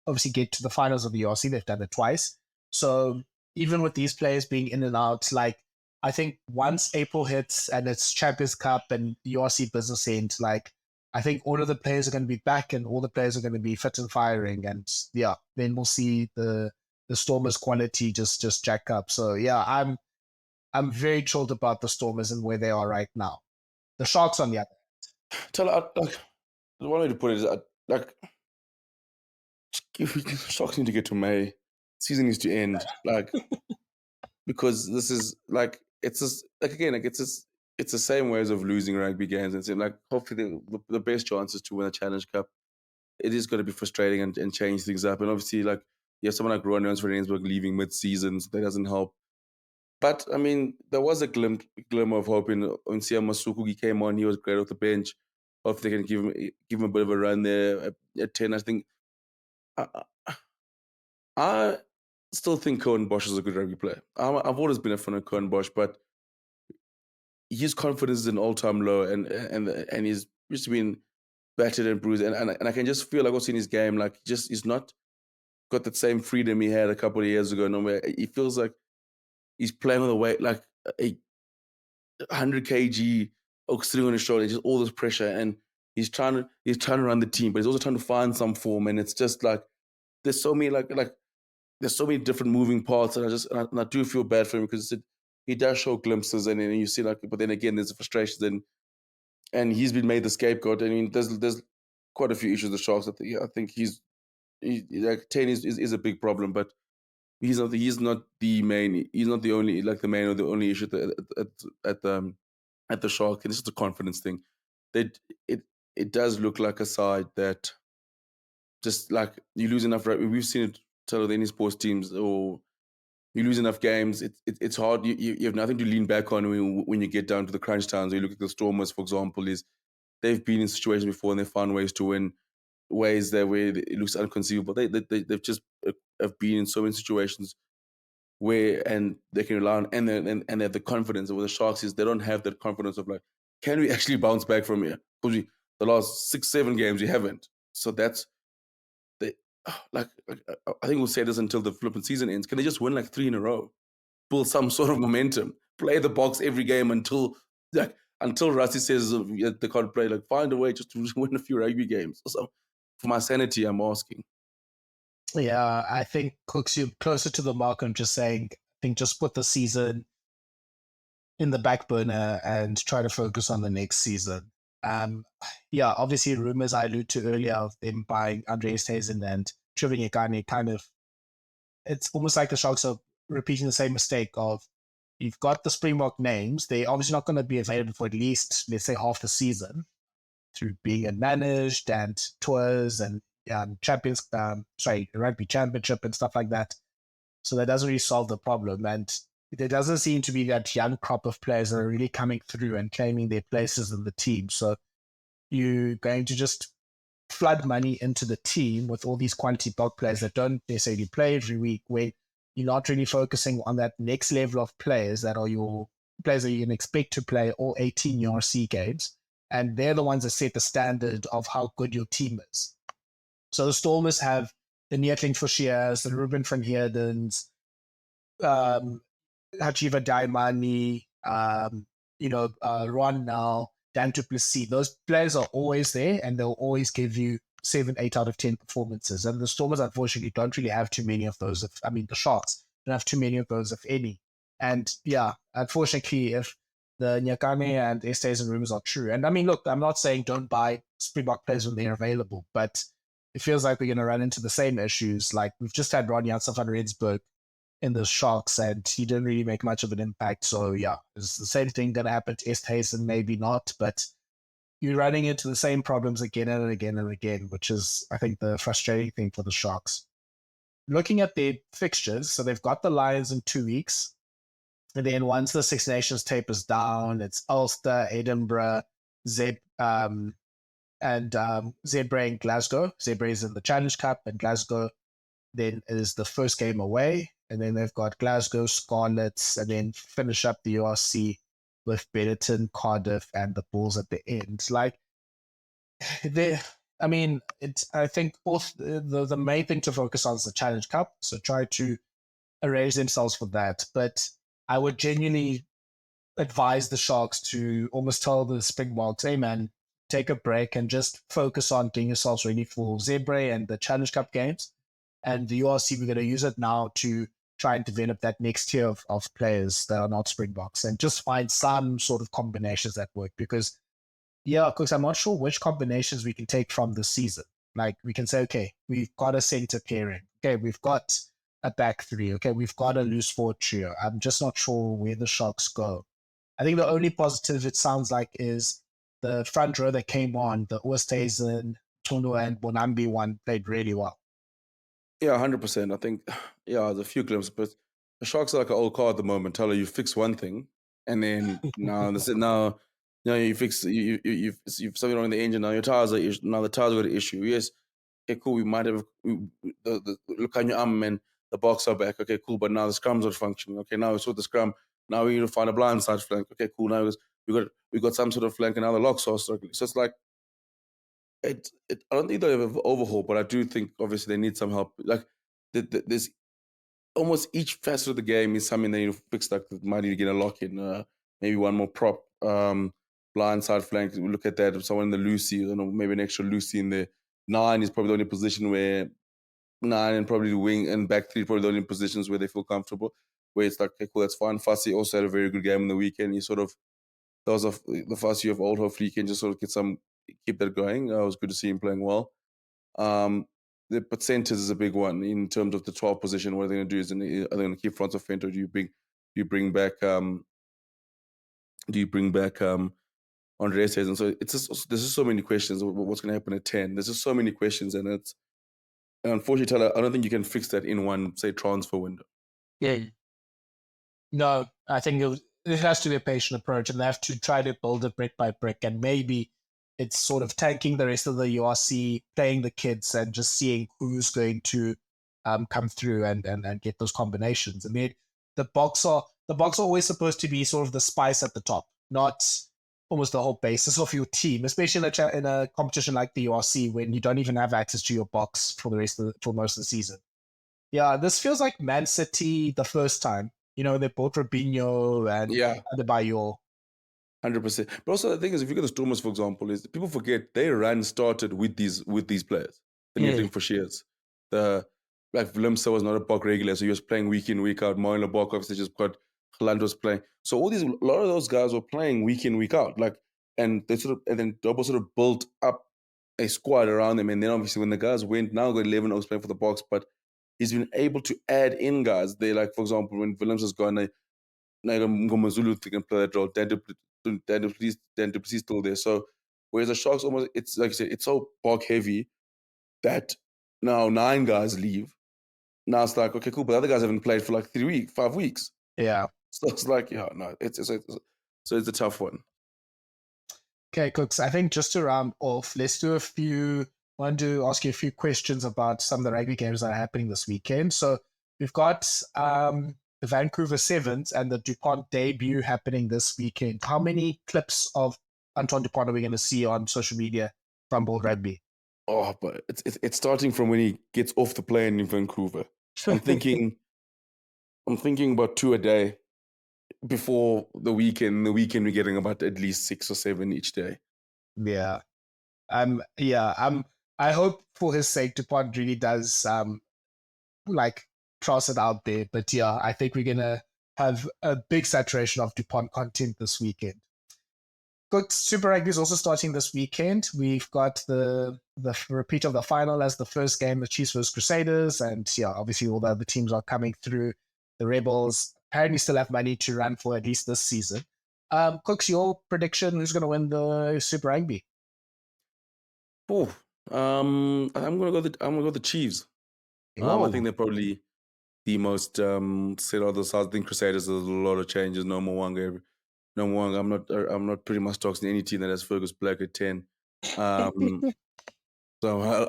obviously get to the finals of the ERC. They've done it twice. So even with these players being in and out, like I think once April hits and it's Champions Cup and the ERC business end, like I think all of the players are going to be back and all the players are going to be fit and firing. And yeah, then we'll see the Stormers quality just jack up. So yeah, I'm very chilled about the Stormers and where they are right now. The Sharks on the other hand. Tell like the one way to put it is like Sharks need to get to May. Season needs to end. Like because this is like it's just like again, like it's the same ways of losing rugby games, and like hopefully the best chance is to win a Challenge Cup. It is going to be frustrating and change things up, and obviously like you have someone like Ron Jones for Rensburg leaving mid-season, so that doesn't help. But I mean, there was a glimmer of hope in Siya Masuku. He came on, he was great off the bench. Hopefully they can give him a bit of a run there at 10. I think I still think Cohen Bosch is a good rugby player. I've always been a fan of Cohen Bosch, but his confidence is an all-time low, and he's just been battered and bruised. And I can just feel like what's in his game, like he's not got that same freedom he had a couple of years ago. No way, he feels like he's playing with a weight like a 100 kg sitting on his shoulder, just all this pressure, and he's trying to run the team, but he's also trying to find some form, and it's just like there's so many there's so many different moving parts, and I do feel bad for him because he does show glimpses, and you see like, but then again there's frustrations, and he's been made the scapegoat. I mean, there's quite a few issues with the Sharks. I think he's like 10 is a big problem, but he's not the main. He's not the only the main or the only issue at the Sharks. And it's just a confidence thing. It does look like a side that just like you lose enough. We've seen it tell any sports teams, or you lose enough games. It's hard. You have nothing to lean back on when you get down to the crunch times. Or you look at the Stormers, for example, they've been in situations before and they found ways to win. Ways that where it looks unconceivable. They've just have been in so many situations where and they can rely on and they have the confidence. With the Sharks is they don't have that confidence of like, can we actually bounce back from here? Because the last 6-7 games we haven't. So that's like I think we'll say this until the flipping season ends. Can they just win like 3 in a row? Build some sort of momentum. Play the box every game until Rusty says they can't play. Like find a way just to win a few rugby games. So for my sanity, I'm asking. Yeah, I think cooks you closer to the mark. I'm just saying, I think just put the season in the back burner and try to focus on the next season. Yeah, obviously rumors I alluded to earlier of them buying Andreas Tazen and Triving Ekane kind of, it's almost like the Sharks are repeating the same mistake of you've got the Springbok names. They're obviously not going to be available for at least, let's say, half the season through being managed and tours and rugby championship and stuff like that. So that doesn't really solve the problem. And there doesn't seem to be that young crop of players that are really coming through and claiming their places in the team. So you're going to just flood money into the team with all these quality bulk players that don't necessarily play every week, where you're not really focusing on that next level of players that are your players that you can expect to play all 18 URC games. And they're the ones that set the standard of how good your team is. So the Stormers have the Neertling Foshiers, the Ruben van Heerdens, Hachiva Daimani, Ron now, Dan du Plessis. Those players are always there and they'll always give you 7, 8 out of 10 performances. And the Stormers, unfortunately, don't really have too many of those. The Sharks don't have too many of those, if any. And yeah, unfortunately, if the Nyakane and Estes and rumors are true. And I mean, look, I'm not saying don't buy Springbok players when they're available, but it feels like we're going to run into the same issues. Like we've just had Ron Janssen van Rensburg in the Sharks, and he didn't really make much of an impact. So yeah, it's the same thing going to happen to Estes, and maybe not, but you're running into the same problems again and again and again, which is, I think, the frustrating thing for the Sharks. Looking at their fixtures, so they've got the Lions in 2 weeks. And then once the Six Nations tapers down, it's Ulster, Edinburgh, Zebra and Glasgow. Zebra is in the Challenge Cup, and Glasgow then is the first game away. And then they've got Glasgow, Scarlets, and then finish up the URC with Benetton, Cardiff, and the Bulls at the end. Like, I think both the main thing to focus on is the Challenge Cup. So try to arrange themselves for that. But I would genuinely advise the Sharks to almost tell the Springboks, hey man, take a break and just focus on getting yourselves ready for Zebra and the Challenge Cup games. And the URC, we're going to use it now to try and develop that next tier of players that are not Springboks and just find some sort of combinations that work. Because, yeah, because I'm not sure which combinations we can take from the season. Like, we can say, okay, we've got a center pairing. Okay, we've got a back three. Okay, we've got a loose forward trio. I'm just not sure where the Sharks go. I think the only positive it sounds like is the front row that came on, the Oosthuizen, Tunu, and Bonambi one played really well. Yeah, 100%. I think, yeah, there's a few glimpses, but the Sharks are like an old car at the moment. Tell her you fix one thing, and then now you fix you've something wrong in the engine. Now your tires are now the tires got an issue. Yes, okay, cool. We might have the look on your arm and the box are back. Okay, cool. But now the scrum's not functioning. Okay, now we sort the scrum. Now we need to find a blind side flank. Okay, cool. Now we got some sort of flank, and now the locks are struggling. So it's like. I don't think they'll have an overhaul, but I do think obviously they need some help. Like there's almost each facet of the game is something they need to fix. Like might need to get a lock in, maybe one more prop, blind side flank. We look at that. Someone in the Lucy, maybe an extra Lucy in there. 9 is probably the only position where 9 and probably the wing and back 3 probably the only positions where they feel comfortable. Where it's like, okay, cool, that's fine. Fussy also had a very good game on the weekend. He sort of those of the first year of old. Hopefully, he can just sort of keep that going. It was good to see him playing well. But centers is a big one in terms of the 12 position. What are they going to do? Are they going to keep Frans of Venter? Do you bring back Andreas? And so there's just so many questions. What's going to happen at 10? There's just so many questions, and unfortunately, I don't think you can fix that in one, say, transfer window. Yeah. No, I think it has to be a patient approach, and they have to try to build it brick by brick. And maybe it's sort of tanking the rest of the URC, playing the kids, and just seeing who's going to come through and get those combinations. I mean, the box are always supposed to be sort of the spice at the top, not almost the whole basis of your team, especially in a competition like the URC when you don't even have access to your box for most of the season. Yeah, this feels like Man City the first time. They bought Robinho and Adebayor. 100%. But also the thing is, if you look at the Stormers, for example, is people forget their run started with these players. The meeting for shares. Like Willemse was not a Bok regular, so he was playing week in, week out. Moen Bok obviously just got Holland was playing. So a lot of those guys were playing week in, week out. And then Dobbo sort of built up a squad around them. And then obviously when the guys went, now got 11 was playing for the Boks, but he's been able to add in guys. They like, for example, when Willems has gone, Ngomazulu can play that role. Dan du Plessis still there. So whereas the Sharks almost, it's like you said, it's so Bok heavy that now 9 guys leave. Now it's like, okay, cool, but the other guys haven't played for like 5 weeks. Yeah. So it's like, it's a tough one. Okay, Cooks, I think just to round off, let's do I want to ask you a few questions about some of the rugby games that are happening this weekend. So we've got the Vancouver Sevens and the DuPont debut happening this weekend. How many clips of Antoine Dupont are we going to see on social media from World Rugby? Oh, but it's starting from when he gets off the plane in Vancouver. I'm thinking about 2 a day before the weekend. The weekend we're getting about at least 6 or 7 each day. Yeah. I hope for his sake Dupont really does toss it out there. But yeah, I think we're gonna have a big saturation of DuPont content this weekend. Cook's Super Rugby is also starting this weekend. We've got the repeat of the final as the first game, the Chiefs vs Crusaders, and obviously all the other teams are coming through. The Rebels apparently still have money to run for at least this season. Cooks, your prediction: who's going to win the Super Rugby? I'm gonna go the Chiefs. I think they're probably the most set of the South. I think Crusaders. There's a lot of changes. No more one. I'm not pretty much talking any team that has Fergus Black at 10. So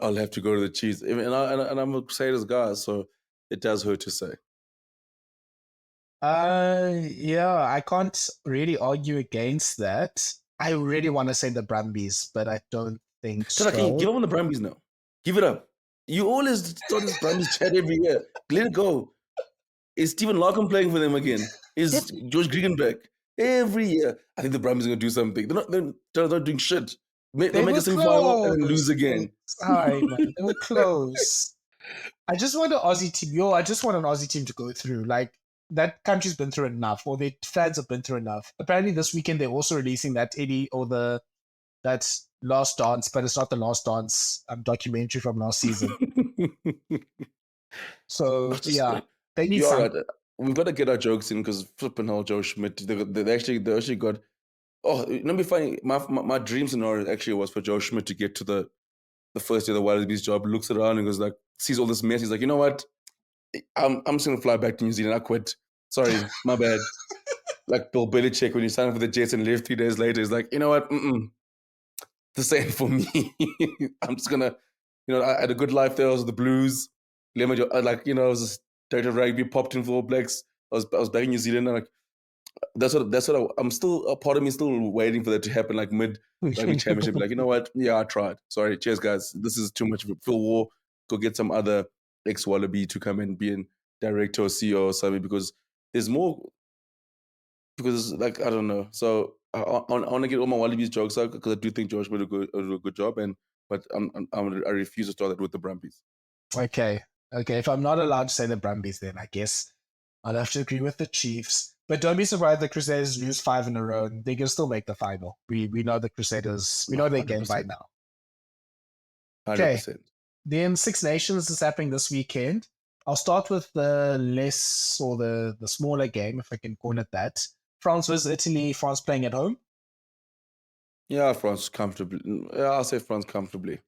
I'll have to go to the Chiefs. And I'm a Crusaders guy, so it does hurt to say. I can't really argue against that. I really want to say the Brumbies, but I don't think so. Can you give up on the Brumbies now? Give it up. You always start this Brumbies chat every year. Let it go. Is Stephen Larkham playing for them again? Is George Gregan back? Every year, I think the Brumbies are going to do something. They're not doing shit. They make a semi-final and lose again. Sorry, man. They were close. I just want an Aussie team. I just want an Aussie team to go through. Like, that country's been through enough, or their fans have been through enough. Apparently, this weekend they're also releasing that Eddie or that Last Dance, but it's not the Last Dance documentary from last season. So they need some. Right. We've got to get our jokes in because flipping hell, Joe Schmidt. They actually got. Oh, let me find my dream scenario actually was for Joe Schmidt to get to the first day of the Wallabies job, looks around and goes like, sees all this mess. He's like, you know what? I'm just gonna fly back to New Zealand. I quit. Sorry, my bad. Like Bill Belichick when he signed up for the Jets and left 3 days later. He's like, you know what? The same for me. I'm just gonna, I had a good life there. I was with the Blues. I was a director of rugby, popped in for All Blacks. I was back in New Zealand. And that's what I'm still, a part of me is still waiting for that to happen, like mid rugby championship. Like, you know what? Yeah, I tried. Sorry, cheers, guys. This is too much of a Phil War. Go get some other ex-Wallaby to come and be a director or CEO or something because there's more. Because I don't know. So I want to get all my Wallabies jokes out because I do think George will do a good job. But I refuse to start that with the Brumbies. Okay. If I'm not allowed to say the Brumbies, then I guess I'll have to agree with the Chiefs. But don't be surprised the Crusaders lose 5 in a row. And they can still make the final. We know the Crusaders. We know their game by now. 100%. Okay. Then Six Nations is happening this weekend. I'll start with the less or the smaller game, if I can call it that. France versus Italy. France playing at home. Yeah, France comfortably. Yeah, I'll say France comfortably.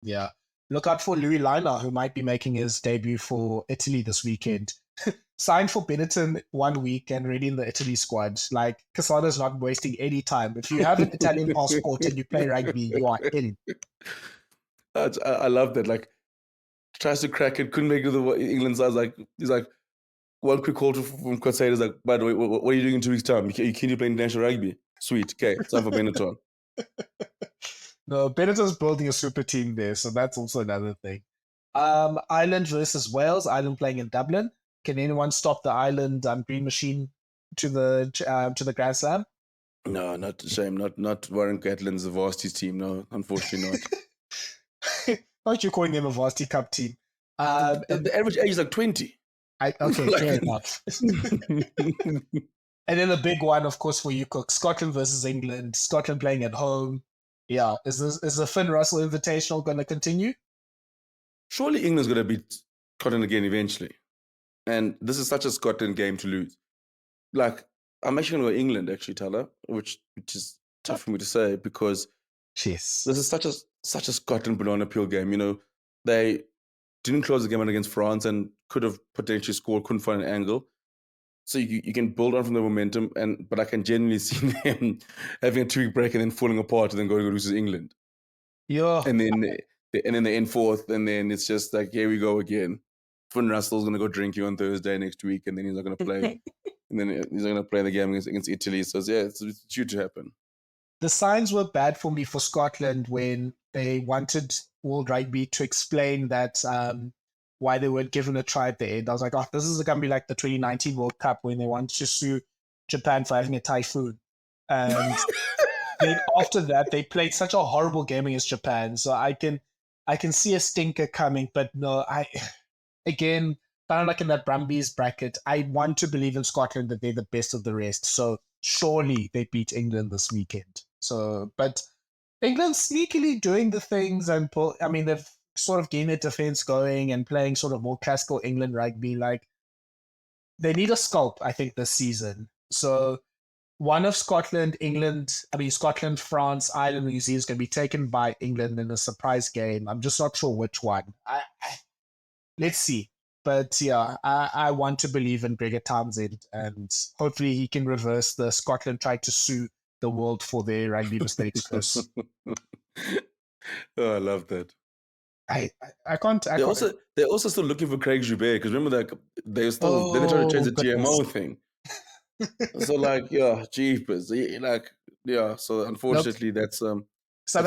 Yeah. Look out for Louis Lina, who might be making his debut for Italy this weekend. Signed for Benetton 1 week and ready in the Italy squad. Like, Casada's not wasting any time. If you have an Italian passport and you play rugby, you are in. I love that. Like, tries to crack it, couldn't make it to the England side. He's like, one quick call from Crusaders, like, by the way, what are you doing in 2 weeks' time? Can you play international rugby? Sweet. Okay, it's time for Benetton. No, Benetton's building a super team there, so that's also another thing. Ireland versus Wales. Ireland playing in Dublin. Can anyone stop the Ireland Green Machine to the Grand Slam? No, not a shame. Not Warren Gatlin's the varsity team. No, unfortunately not. Aren't you calling them a varsity cup team? The average age is like 20. Okay, fair enough. And then the big one, of course, for you, Cook, Scotland versus England. Scotland playing at home. Yeah, is the Finn Russell Invitational going to continue? Surely England's going to beat Scotland again eventually. And this is such a Scotland game to lose. Like, I'm actually going to go England, actually, Tyler, which is tough for me to say because this is such a Scotland banana peel game. They didn't close the game out against France and could have potentially scored, couldn't find an angle. So you can build on from the momentum, but I can genuinely see them having a 2-week break and then falling apart and then going to lose to England. Yeah. And then they end fourth, and then it's just like, here we go again. Finn Russell's going to go drinking on Thursday next week, and then he's not going to play. And then he's not going to play the game against Italy. So yeah, it's due to happen. The signs were bad for me for Scotland when they wanted World Rugby to explain that why they weren't given a try at the end. I was like, this is going to be like the 2019 World Cup when they wanted to sue Japan for having a typhoon. And then after that, they played such a horrible game against Japan. So I can see a stinker coming, but no, again, kind of like in that Brumbies bracket. I want to believe in Scotland that they're the best of the rest. So surely they beat England this weekend. So, but England's sneakily doing the things and I mean, they've sort of gained their defense going and playing sort of more classical England rugby. Like they need a sculpt, I think, this season. So one of Scotland, France, Ireland, New Zealand is going to be taken by England in a surprise game. I'm just not sure which one. Let's see. But yeah, I want to believe in Gregor Townsend, and hopefully he can reverse the Scotland try to sue the world for their rugby mistakes curse. Oh, I love that. I can't. They're also still looking for Craig Joubert, because remember that they're still then they try to change the GMO thing. So like, yeah, jeepers, like, yeah. So unfortunately, that's South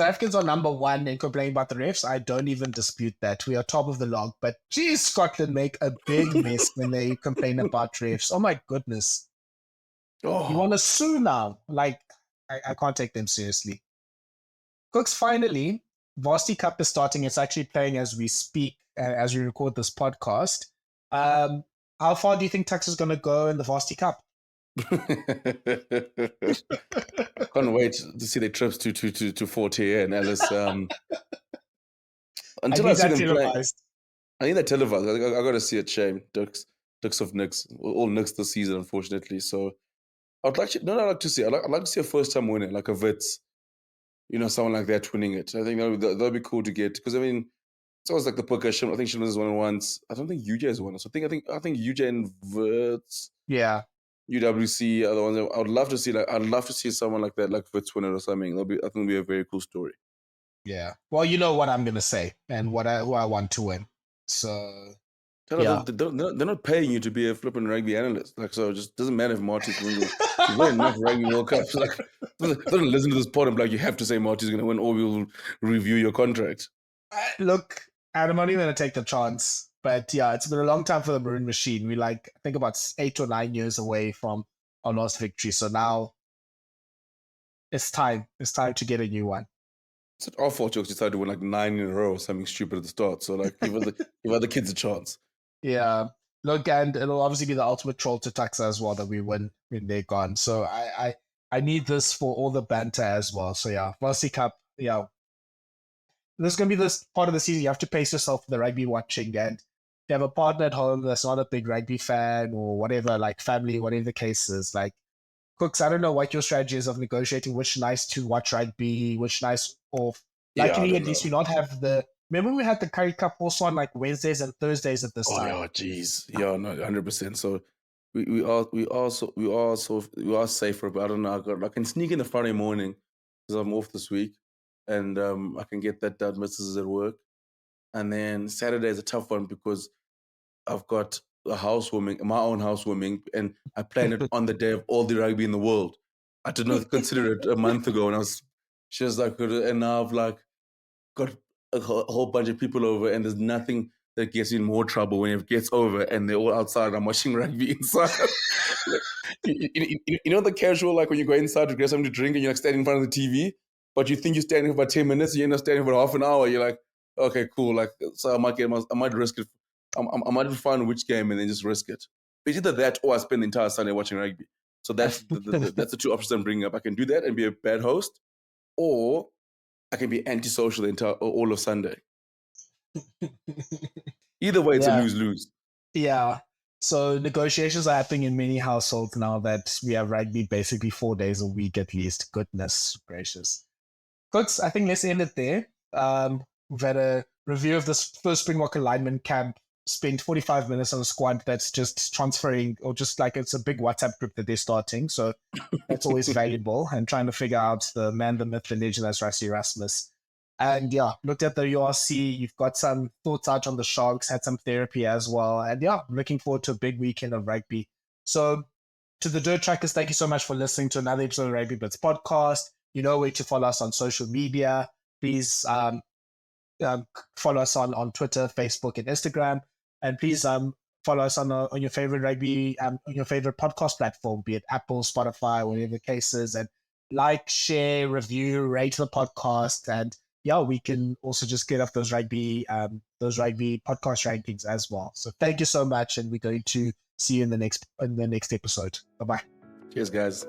Africans are number one in complaining about the refs. I don't even dispute that. We are top of the log. But geez, Scotland make a big mess when they complain about refs. Oh my goodness. Oh. You want to sue now? Like, I can't take them seriously. Cooks, finally, Varsity Cup is starting. It's actually playing as we speak, as we record this podcast. How far do you think Tuks is going to go in the Varsity Cup? Can't wait to see their trips to Fort here and Alice. Until I see them play, I think they're televised. I got to see it. Shame, Ducks of Nicks, all Nicks this season, unfortunately. So I'd like to see. I'd like to see a first time winner, like a Wits, someone like that winning it. I think that'd be cool to get, because I mean, it's always like the poker. I think Shimon has won it once. I don't think UJ has won it. So I think UJ and Wits. Yeah. UWC are the ones I would love to see. I'd love to see someone like that, like Wits win it or something. I think it'll be a very cool story. Yeah. Well, you know what I'm gonna say and who I want to win. So yeah. They're not paying you to be a flipping rugby analyst. Like, so it just doesn't matter if Marty's going to You've won enough Rugby World Cups. Like, don't listen to this pod and be like, you have to say Marty's going to win, or we'll review your contract. Look, I'm not even going to take the chance. But yeah, it's been a long time for the Maroon Machine. We I think about 8 or 9 years away from our last victory. So now it's time. It's time to get a new one. It's not our fault you decided to win like 9 in a row or something stupid at the start. So like, give other kids a chance. Yeah. Look, and it'll obviously be the ultimate troll to Tuxa as well that we win when they're gone. So I need this for all the banter as well. So yeah, Varsity Cup, yeah. This is going to be this part of the season. You have to pace yourself for the rugby watching, and if you have a partner at home that's not a big rugby fan or whatever, like family, whatever the case is, like, Cooks, I don't know what your strategy is of negotiating which nights to watch rugby, which nights off. Luckily, at least we not have the... Remember we had the Curry Cup also on like Wednesdays and Thursdays at this time? Oh, jeez. Yeah, no, 100%. So we are safer, but I don't know. I can sneak in the Friday morning because I'm off this week, and I can get that done. Mrs. at work, and then Saturday is a tough one because I've got a housewarming, my own housewarming, and I planned it on the day of all the rugby in the world. I did not consider it a month ago, and she was like, and now I've like got a whole bunch of people over, and there's nothing that gets you in more trouble when it gets over and they're all outside and I'm watching rugby inside. you know the casual, like when you go inside to get something to drink and you're like standing in front of the TV, but you think you're standing for about 10 minutes, you end up standing for half an hour. You're like, okay, cool. Like, so I might risk it. I might find which game and then just risk it. It's either that or I spend the entire Sunday watching rugby. So that's the two options I'm bringing up. I can do that and be a bad host, or I can be antisocial all of Sunday. Either way, it's a lose-lose. Yeah. So negotiations are happening in many households now that we have rugby basically 4 days a week at least. Goodness gracious. Cooks, I think let's end it there. We've had a review of this first Springbok alignment camp, spent 45 minutes on a squad that's just transferring, or just like it's a big WhatsApp group that they're starting. So that's always valuable, and trying to figure out the man, the myth, the legend as Rassie Erasmus. And yeah, looked at the URC. You've got some thoughts out on the Sharks, had some therapy as well. And yeah, looking forward to a big weekend of rugby. So to the Dirt Trackers, thank you so much for listening to another episode of Rugby Bits podcast. You know where to follow us on social media. Please follow us on Twitter, Facebook, and Instagram. And please follow us on your favorite rugby, on your favorite podcast platform, be it Apple, Spotify, whatever the case is. And like, share, review, rate the podcast, and yeah, we can also just get up those rugby podcast rankings as well. So thank you so much, and we're going to see you in the next episode. Bye bye. Cheers, guys.